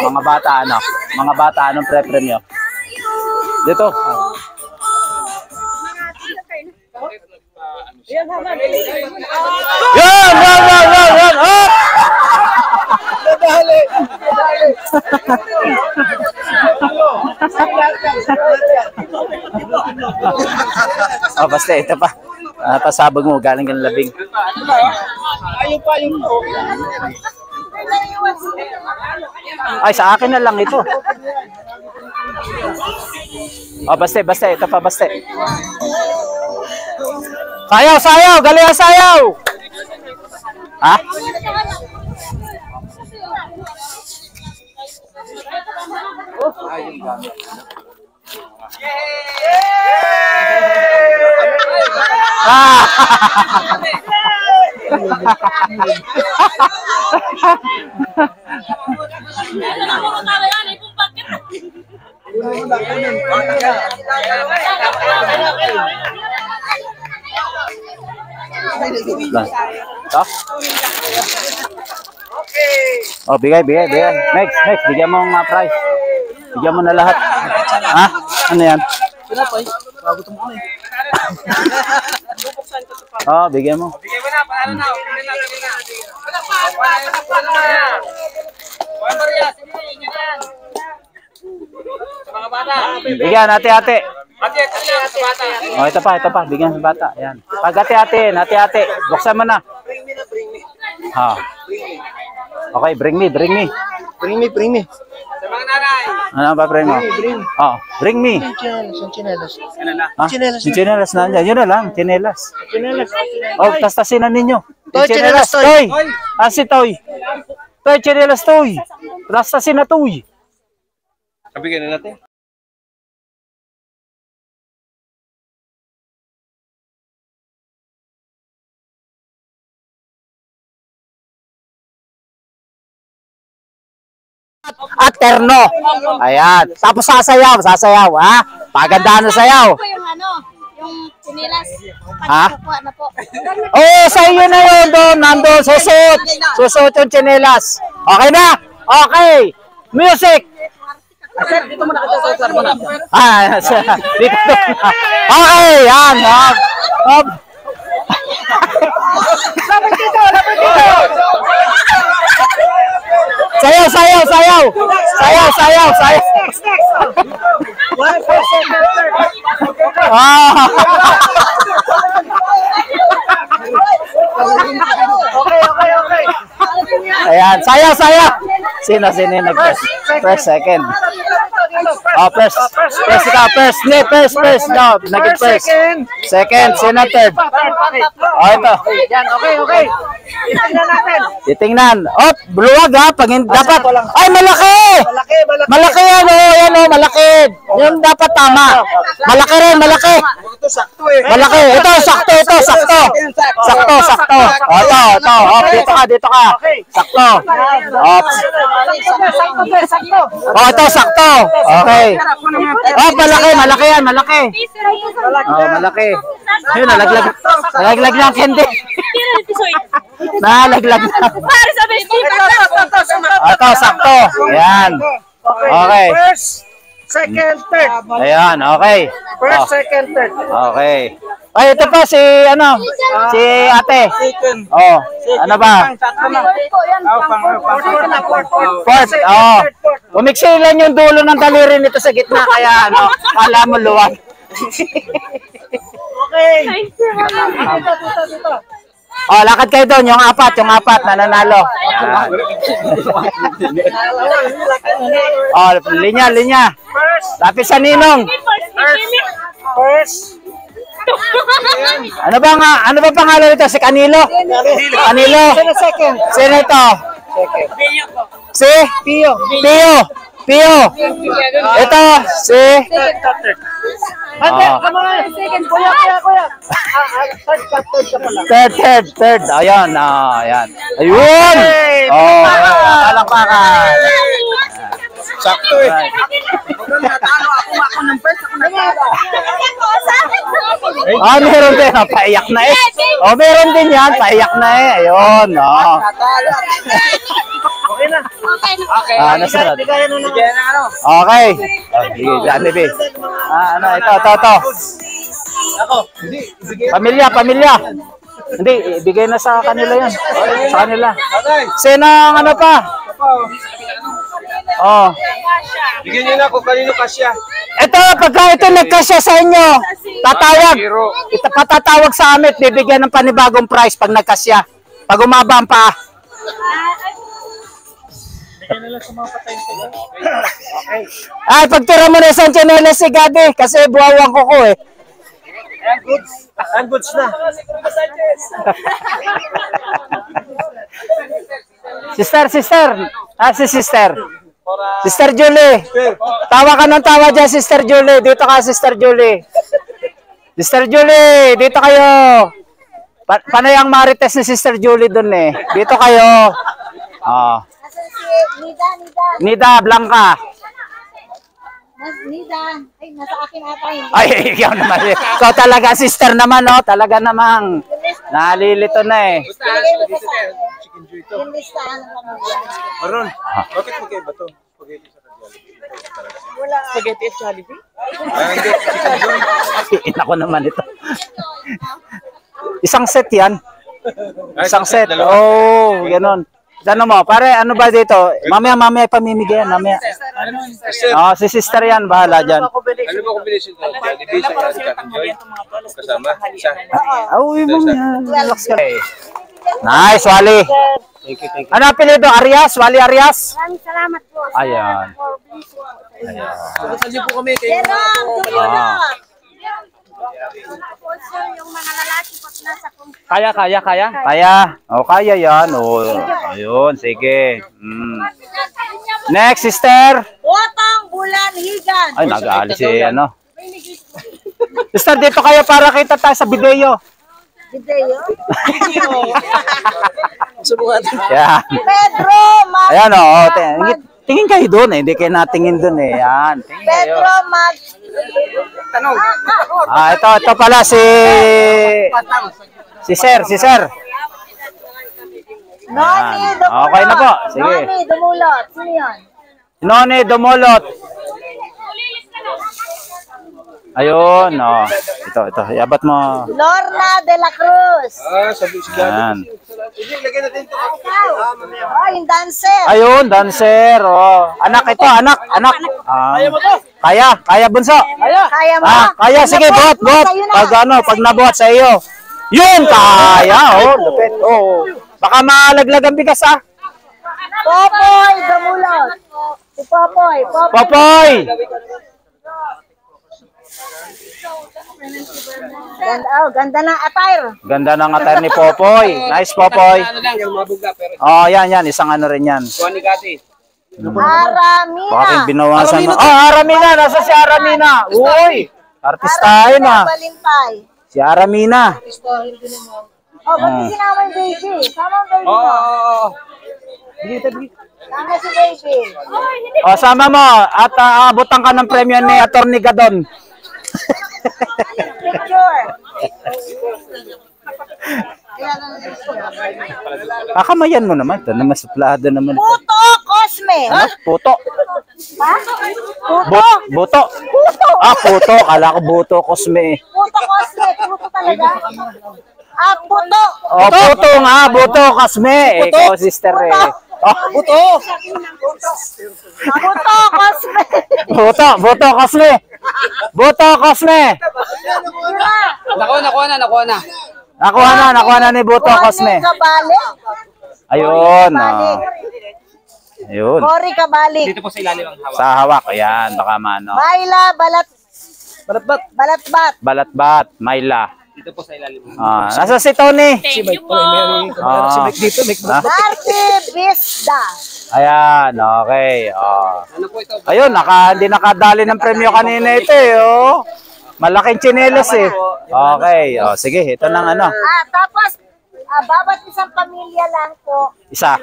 Mga bata, ano? Mga bata, anong pre-premyo? Dito. Yan! Hop! Oh, basta ito pa. Pasabog mo, galing kang labing. Ay, sa akin na lang ito. Oh, basta, ito pa, basta. Sayaw, galing ang sayaw. Ha? Ito? Oh, bigay. Next, bigyan mo ng price. Bigyan mo na lahat. Ha? Ano yan? Magutom ko na eh. Oh, bigyan mo. Bigyan mo na, paano na. Bigyan, ate. Oh, ito pa. Bigyan sa bata. Ayan. Pag ate. Buksan mo na. Ha. Okay, bring me. Bring me. Sa mga nanay. Ano ba, bring mo? Oh, bring me. Chinelas. Ah, chinelas na andyan. Yun na lang, chinelas. Oh, tastasin na ninyo. Toy, chinelas, toy. Toy. Ah, si Toy. Toy, chinelas, Toy. Tastasin na, Toy. Kabigyan na natin. At terno. Ayan. Tapos sasayaw, ha? Pagandaan na sayaw. Ito yung yung chinilas. Ha? Pagkukuha na po. Oh, sa iyo na yun doon. Nandun, susot yung chinelas. Okay na? Okay. Music. Dito mo na kita sa sarbo na. Ah, dito na. Okay, yan. Hop. Lapit dito. Sayaw. Ah. Okay. Ayan, sayaw. Sino yung nag-press second? Oh, press ka. Press. No, nag-press. Second, sino third? Oh, ito. Yan, okay. Tingnan natin. Titingnan. Oh, buluwag ha. Pag dapat. Ay, malaki! Malaki yan, Yan, malaki. Yung dapat tama. Malaki rin. Ito sakto eh. Malaki. Ito, sakto. Sakto. Ito. Oh, dito ka. Sakto. Oh, ito, sakto. Okay. Oh, malaki yan. Oh, malaki. Ayun, nalaglag na ang candy. Nalaglag na. Ito, sakto. Ayan. Okay. First, second, third. Ayan, okay. First, second, third. Okay. Ay, ito pa si si ate. Oh, ano ba? Fourth. Oh. Umiksi lang yung dulo ng daliri nito sa gitna kaya kala mo luwag. Okay. Dito. Oh, lakad kayo doon, yung apat na nanalo. Oh, linya. Lapit sa ninong. First. Ano ba pangalan nito? Si Canilo? Canilo? Second. Sino ito? Si? Pio. Ito, si? Kuya. Third. Ayan. Ayun. Oh, palakpakan. Sakto eh. Ako ng first. Ah, meron din. Paiyak na eh. Oh, meron din yan. Paiyak na eh. Ayun. Oh. Okay na. Ah, nasarap. Bigyan na ano. Okay. Sige, Johnny. Ito. Pamilya. Hindi, ibigay na sa kanila yan. Sa kanila. Sino ang ano pa? Oh. Bigyan niyo na kung kanino kasya. Ito, pagka ito nagkasya sa inyo, patatawag sa amin, bibigyan ng panibagong price pag nagkasya. Pag umaba ang paa. Ay, pagtira mo na sa chanelas si Gabi, kasi buwawang ko eh. Ang goods na. Sister. Si Sister. Sister Julie. Tawa ka ng tawa dyan, Sister Julie. Dito ka, Sister Julie. Sister Julie, dito kayo. Panay ang marites ni Sister Julie dun eh. Dito kayo. Oh. Nida Blanca. Nidan. Ay, nasa akin ata yun. Ay, ikaw naman. Ikaw talaga, sister naman, oh. Talaga namang nalilito na eh. Ilagay mo sa akin. Yung listahan ng pamilya. Maron, bakit magkaiba to? Spaghetti sa Jollibee. Wala. Spaghetti at Jollibee? Hindi, chicken joy. Ako naman ito. Isang set yan. Isang set. Oh, ganun. Ano mo, pare, ano ba dito? Mamaya pamimigay yan, mamaya. Oh, si sister yan, bahala dyan. Ano ba combination to? Jollibee sa chicken joy? Kasama? Isa. Uy mo yan. Relax ka. Nice, Wally. Ano apelido? Arias? Wally Arias? Maraming salamat po. Ayan. Saan niyo po kami? Kayo Also, yung mga lalaki po nasa Kaya? O, kaya yan. O, ayun, sige. Next, sister. Botong bulan higan. Ay, nag-aalis si ano. Sister, dito kayo para kita tayo sa video. Video? Subukan. Yan. Pedro Ayan, o. Tingin kayo doon eh. Hindi kayo natingin doon eh. Yan. Tingin kayo. Pedro Mag... Tanong. Ito pala si Sir. Noni Yan. Dumulot. Okay na po. Sige. Noni Dumulot. Sino yun? Noni Dumulot. Ayun, oh. Ito. Iabot mo. Lorna de la Cruz. Sabi si Yan. Hindi, lagyan natin ito. Oh, yung dancer. Ayun, dancer. Oh. Anak ito, anak. Kaya mo to? Kaya bunso. Kaya mo? Kaya, sige, buhat. Pag nabuhat sa iyo. Yun, kaya. Oh, lupit. Oh. Baka malaglag ang bigas, ah. Popoy Dumulot. Si Popoy. Popoy. Ganda ng attire. Ganda ng attire ni Popoy. Nice, Popoy. Ano lang, yung mabugla pero. Oh, yan. Isang ano rin yan. Kuha ni Gati. Aramina. Bakit binawasan mo? Aramina. Nasa si Aramina. Uy. Artistahin ah. Balimpay. Si Aramina. Oh, ba't di sinama yung baby? Sama ang baby mo. Sama si baby. O, sama mo. At aabutan ka ng premyo ni Atty. Gadon. Picture. Kakamayan mo naman. Ito naman suplado naman. Puto Cosme. Ano? Puto. Ha? Puto? Buto. Puto. Puto. Kala ko buto, Cosme. Puto Cosme. Puto talaga. Puto. Oh, puto nga. Buto, Cosme. Ikaw, sister eh. Oh, Puto. Puto Cosme. Buto, Cosme. Buto, Cosme. Nakuha na ni Buto, Cosme. Kabalik. Ayun. Ayun. Cory Kabalik. Dito po sa ilalim ang hawak. Sa hawak. Ayan. Baka mano. Myla Balatbat. Balatbat. Myla. Dito po sa ilalim. Nasa si Tony. Si Mike po. Si Mike dito. Mike dito. Marty Bisda. Ayan. Okay. Ano po ito? Ayun. Hindi nakadali ng premyo kanina ito eh. Oh. Malaking tsinelas eh. Okay. Sige. Ito nang ano. Tapos, babat isang pamilya lang po. Isa.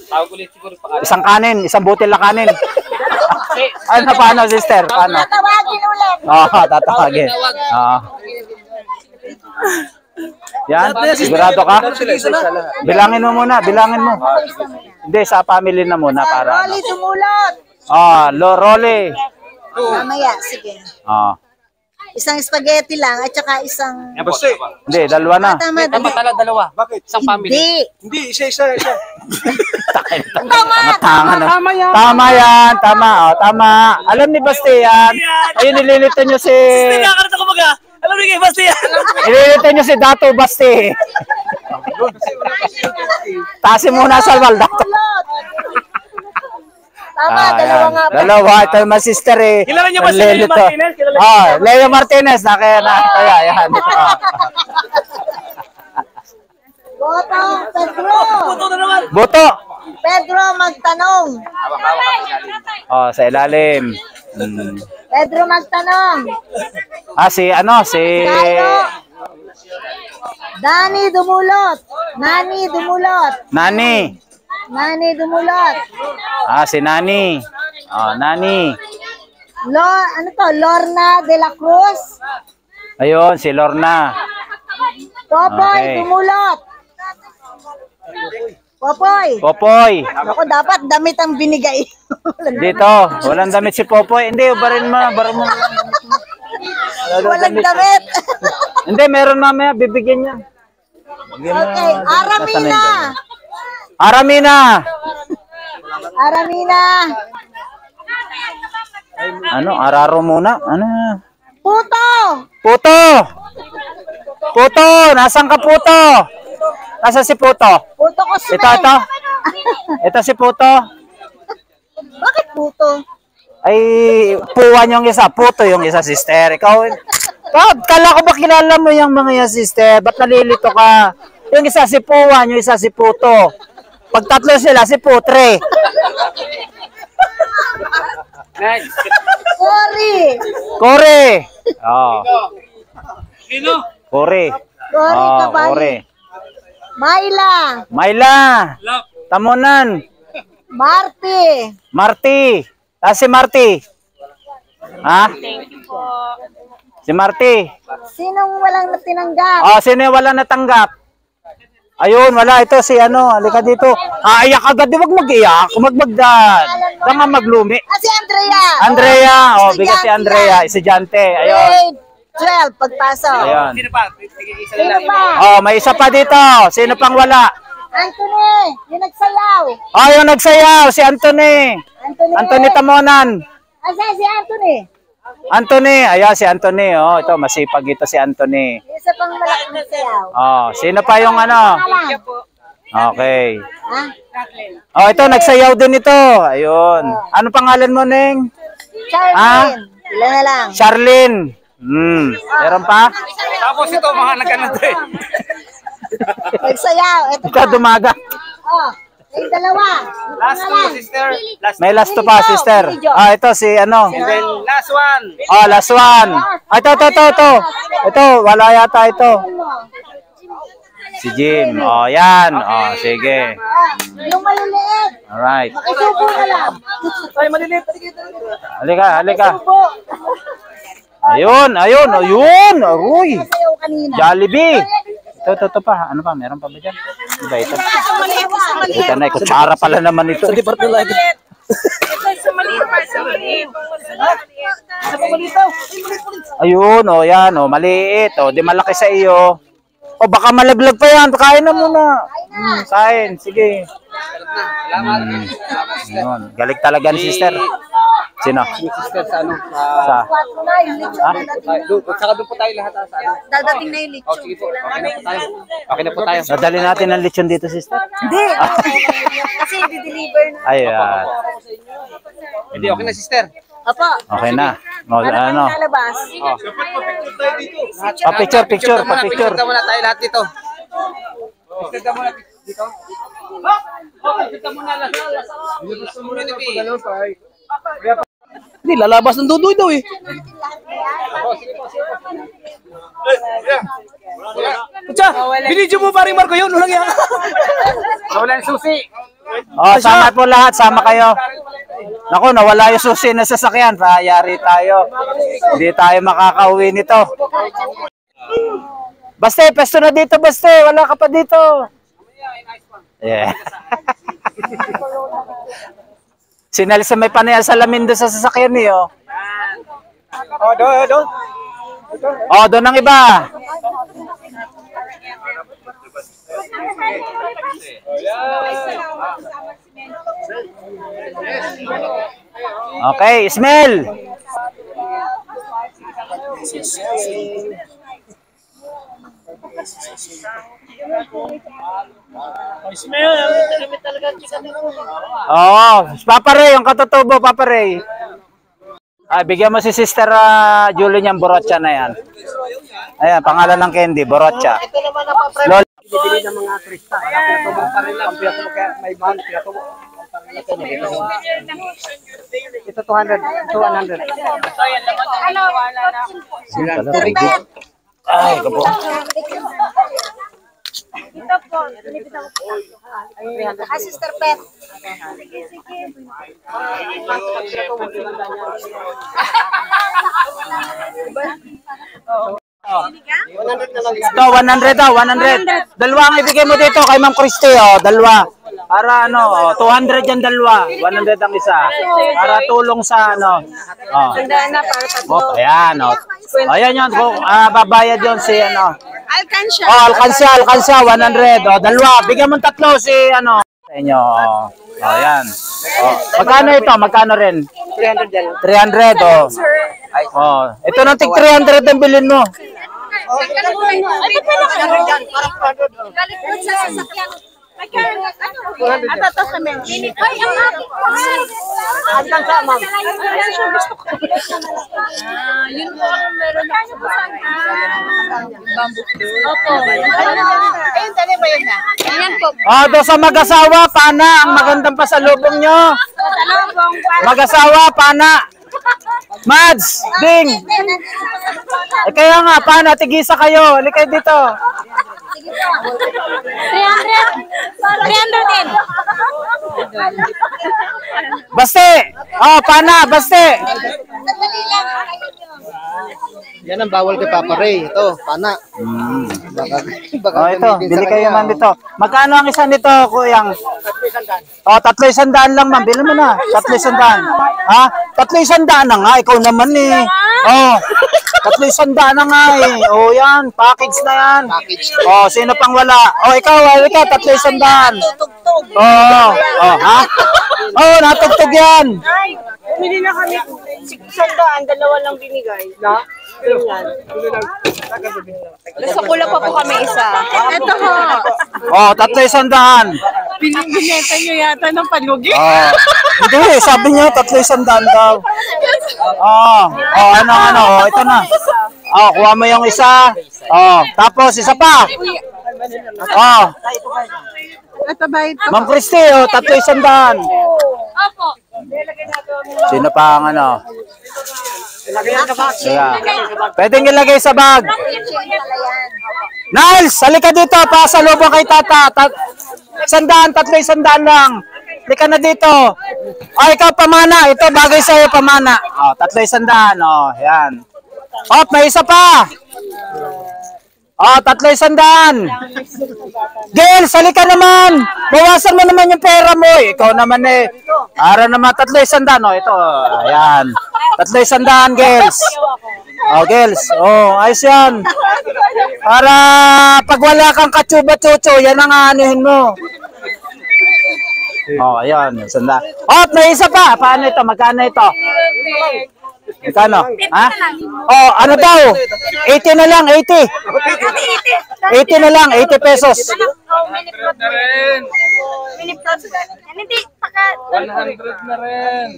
Tawag ulit siguro pa. Isang kanin. Isang butil na kanin. Ano paano, sister? Paano? Tatawagin ulit. Tatawagin. Yan, sigurado ka? Bilangin mo muna, bilangin mo. Hindi, sa family na muna para. Rolly Dumulot. Rolly. Mamaya, sige. Isang spaghetti lang at saka isang... Hindi, dalawa na. Tama, dalawa. Bakit? Isang family. Hindi, isa. Tama yan. Tama. Alam ni Bastian. Ayun, nililito nyo si... Nakakarita ko baga. Alam niyo kay Basti. Nililito nyo si Dato Basti. Tasin muna sa Dato. Tama, dalawa nga. Dalawa, ito yung mga sister eh. Kilala niyo ba si Leo Martinez? Leo Martinez, kaya yan. Boto, Pedro. Puto na naman. Buto. Pedro Magtanong. Sa ilalim. Pedro Magtanong. Si Dani Dumulot. Nani Dumulot. Nani. Nani Dumulot. Si Nani. Nani. Ano to? Lorna de la Cruz. Ayun, si Lorna. Popoy, Okay. dumulot. Popoy. Popoy. Ako, dapat damit ang binigay. Dito, walang damit si Popoy. Hindi, barin mo. Walang damit. Hindi, meron mamaya, bibigyan niya. Okay, Aramina. Aramina. Aramina. Ano, araro muna? Ano? Puto. Puto! Puto! Nasaan ka, Puto? Nasa si Puto? Puto ko smell. Ito. Ito si Puto. Bakit puto? Ay, puwan yung isa. Puto yung isa, sister. Ikaw, kala ko ba kilala mo yung mga yan, sister? Ba't nalilito ka? Yung isa si Puwan, yung isa si Puto. Pag tatlo sila, si Putre. Kore. Oh. Kore. Oh, Kore. Mayla. Tamunan. Marty. Si Marty. Ha? Thank you po. Si Marty. Sinong walang natinanggap? Oh, sino yung wala natanggap? Ayun, wala. Ito si ano. Halika dito. Iyak agad. Wag mag-iyak. Nga maglumi. Si Andrea. Andrea. Oh, bigat si Andrea. Estudyante. Ayun. Grade 12, pagpasok. Ayun. Sino pa? Sino pa? Oh, may isa pa dito. Sino pang wala? Anthony, yung nagsayaw. Oh, yung nagsayaw. Si Anthony. Anthony Tamonan. Asa si Anthony? Anthony. Ayan, si Anthony. Oh, ito, masipag ito si Anthony. Yung isa pang malaking nagsayaw. Oh, sino pa yung ano? Okay. Ha? Oh, ito, nagsayaw din ito. Ayun. Ano pangalan mo, Neng? Charlene. Ilan na lang. Charlene. Meron pa? Tapos ito, mga nagkanado eh. Nagsayaw. Ito Ikaw pa. dumaga. Oh, yung dalawa. Last two, sister. May last to pa, sister. Ah, ito si ano. And then last one. Oh, last one. Ah, ito. Ito, wala yata ito. Si Jim. Oh, yan. Oh, sige. Yung maliliit. Alright. Makisubo na lang. Ay, maliliit. Halika. Ayun. Aroy. Sayaw kanina. Jollibee. Ito pa. Ano pa? Meron pa ba dyan? Diba ito? Ito na, kutsara pala naman ito. Ito sa maliit. Ayun, oh, yan, oh, maliit. Oh, di malaki sa iyo. O baka malaglag pa yan. Kain na muna. Kain. Sige. Ayun. Galing talaga ni sister. Sino? Sister sa ano? Sa? Saka doon po tayo lahat sa ano. Dadating na yung lechon. Sige po. Okay na po tayo. Dadali natin ang lechon dito, sister. Hindi. Kasi di-deliver na. Ayan. Hindi, okay na sister. Apa. Okay na. Ano? Lalabas? Pa-picture. Picture muna tayo lahat dito. Picture muna dito. Picture muna lahat. Hindi, lalabas ng dudoy daw eh. Pucha, binidyo mo paring Marco yun. Walang yan. Walang susi. Oh, sama po lahat. Sama kayo. Naku, nawala yung susi na sasakyan. Payari tayo. Hindi tayo makakauwi nito. Baste, pesto na dito, Baste. Wala ka pa dito. Yeah. Sinalisa may panayal salamin doon sa sasakyan niyo. Oh, doon. Oh, doon ang iba. Okay, smell. Oh, Papa Ray, yung katutubo, Papa Ray. Ay, bigyan mo si Sister Julie niyang borotsa na yan. Ayan, pangalan ng candy, borotsa. Ito naman ang papremyo. Bibili ng mga turista. Kaya pinatubong pa rin lang. May ban, pinatubong. Ito 200. Ano, wala na. Ay, kabo. Ito po. Binibitan ko po. Sister Pet. Sige, sige. Ito, 100 daw, 100. Dalawa ang ibigay mo dito kay Ma'am Christy, oh, dalawa. Para ano, 200 yan dalawa. 100 ang isa. Para tulong sa ano. Oh. Oh, ayan, oh. Ayan yun, babayad yun si ano. Alkansya. Oh, alkansya, 100. Oh, dalawa. Bigyan mo tatlo si ano. Sa inyo, oh. Oh, ayan. Oh. Magkano ito? Magkano rin? 300. 300, oh. Oh, ito ng tig 300 ang bilhin mo. Oh, doon sa mag-asawa, pana, ang magandang pasalubong nyo. Mag-asawa, pana. Mads, Ding. Eh kaya nga, pana, tigisa kayo. Halika dito. 300 din. Baste. Oh, pana, baste. Yan ang bawal kay Papa Ray. Ito, pana. Baka Oh, ito, bili kayo man dito. Magkano ang isa nito, kuyang? Oh, 300 lang, ma'am. Bili mo na. 300. Ha? 300 na nga. Ikaw naman eh. Oh, 300 na nga eh. Oh, yan. Package na yan. Oh, sino pang wala? Oh, ikaw, 300. Oh, oh, ha? Oh, natugtog yan. Bumili na kami. 600, dalawa lang binigay. Na? Ganyan. Nasa kulang pa po kami isa. Ito ho. Oh, 300. Binibinenta nyo yata ng palugi. Oh. Hindi, sabi niya 300 daw. Oh, oh, ano, oh, ito na. Oh, kuha mo yung isa. Oh, tapos isa pa. Oh. Ito ba ito? Ma'am Christy, oh, 300. Opo. Sino pa ang ano? Yeah. Pwedeng ilagay sa bag. Niles, halika dito. Pasalubong kay tata. 100, 300 lang. Halika na dito. Oh, ikaw pamana. Ito bagay sa'yo pamana. Oh, 300. Oh, yan. Oh, may isa pa. Oh, 300. Gail, salika naman. Bawasan mo naman yung pera mo. Ikaw naman eh. Ara naman 300. Oh, ito. Ayan. 300, Gails. Oh, Gails. Oh, ayos yan. Para pag wala kang katsuba-tsutso, yan ang aanuhin mo. Oh, ayan. 100. Oh, may isa pa. Paano ito? Magkano ito? Magkano? Ha? Oh, ano daw? 80 na lang, 80. 80 na lang, 80 pesos. 100 na rin. 100 na rin.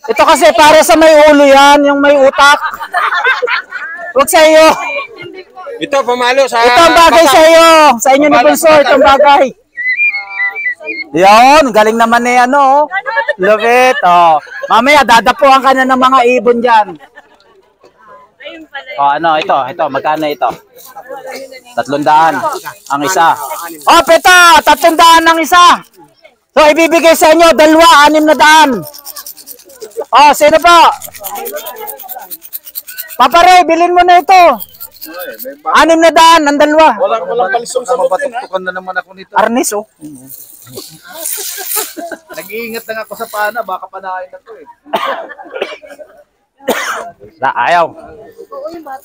Ito kasi para sa may ulo yan, yung may utak. Huwag sa iyo. Ito, pamalo sa... Ito ang bagay sa iyo. Sa inyo ni Bunso, itong bagay. Yan, galing naman ni ano. Love it. Oh. Mamaya, dadapuan ka na ng mga ibon dyan. Oh, ano, ito. Magkano ito? 300 ang isa. Oh, peta, 300 ang isa. So, ibibigay sa inyo, 2,600. Oh, sino pa? Papa Ray, bilhin mo na ito. 600 ang dalawa. Walang palisong sa lupin, ha? Mapatutukan na naman ako nito. Arnis, oh. Nag-iingat lang ako sa pana, baka panahin na to eh. Ayaw.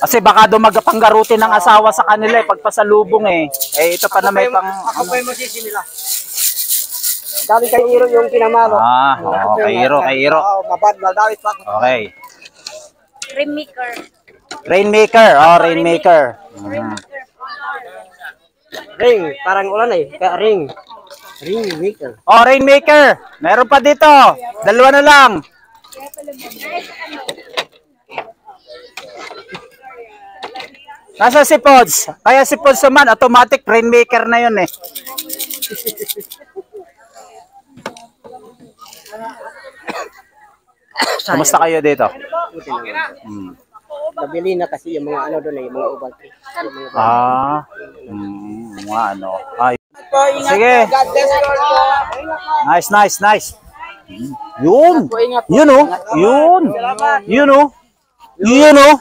Kasi baka dumagapanggaruti ng asawa sa kanila eh, pagpasalubong eh. Eh, ito pa na may pang... Ako pa yung masisi nila. Dami kay Iro yung pinamalo. Ah, oh, kay Iro. Oo, mabad, madawit pa. Okay. Rainmaker. Rainmaker. Oh, Rainmaker. Ring, parang ulan eh. Kaya ring. Ringmaker. Oh, Rainmaker. Meron pa dito. 2 na lang. Nasa si Pods. Kaya si Pods naman, automatic Rainmaker na yun eh. Kumusta kayo dito? Nabili na kasi yung mga ano doon eh, mga ubal. Ah. Mga ano. Ay. Sige. Nice, nice, nice. Yun. Yun oh. Yun. Yun oh. Yun oh.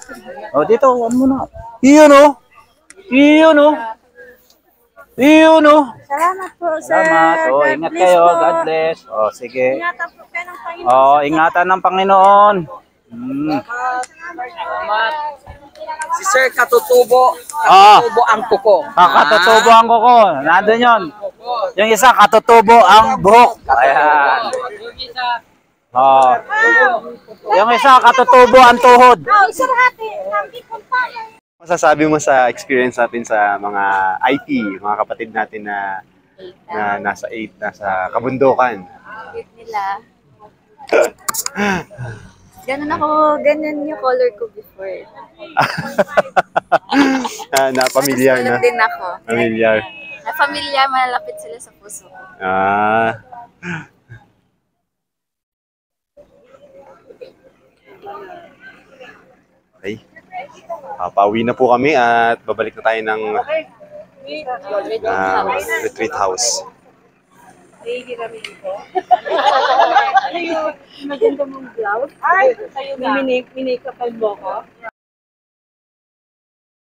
Oh, dito, ano mo na. Yun oh. Yun oh. Yun oh. Salamat po, sir. Salamat. Oh, God ingat bless kayo. po. God bless. Oh, sige. Ingatan po kayo ng Panginoon. Oh, ingatan ng Panginoon. Si Sir Katutubo. Ah. Katutubo ang kuko. Katutubo ang kuko. Nandun yun. Yung isa, katutubo ang buhok. Ayan. Oh. Yung isa, katutubo ang tuhod. Sir, hati. Hati po tayo. Masasabi mo sa experience natin sa mga IT, mga kapatid natin na nasa kabundukan? Nila. Ganun yung color ko before. Na familiar na. din ako. Familiar. Na familiar, malapit sila sa puso ko. Ah. Okay. Pauwi na po kami at babalik na tayo ng retreat house. Ano yung maganda mong blouse? Ay, minikapan mo ko?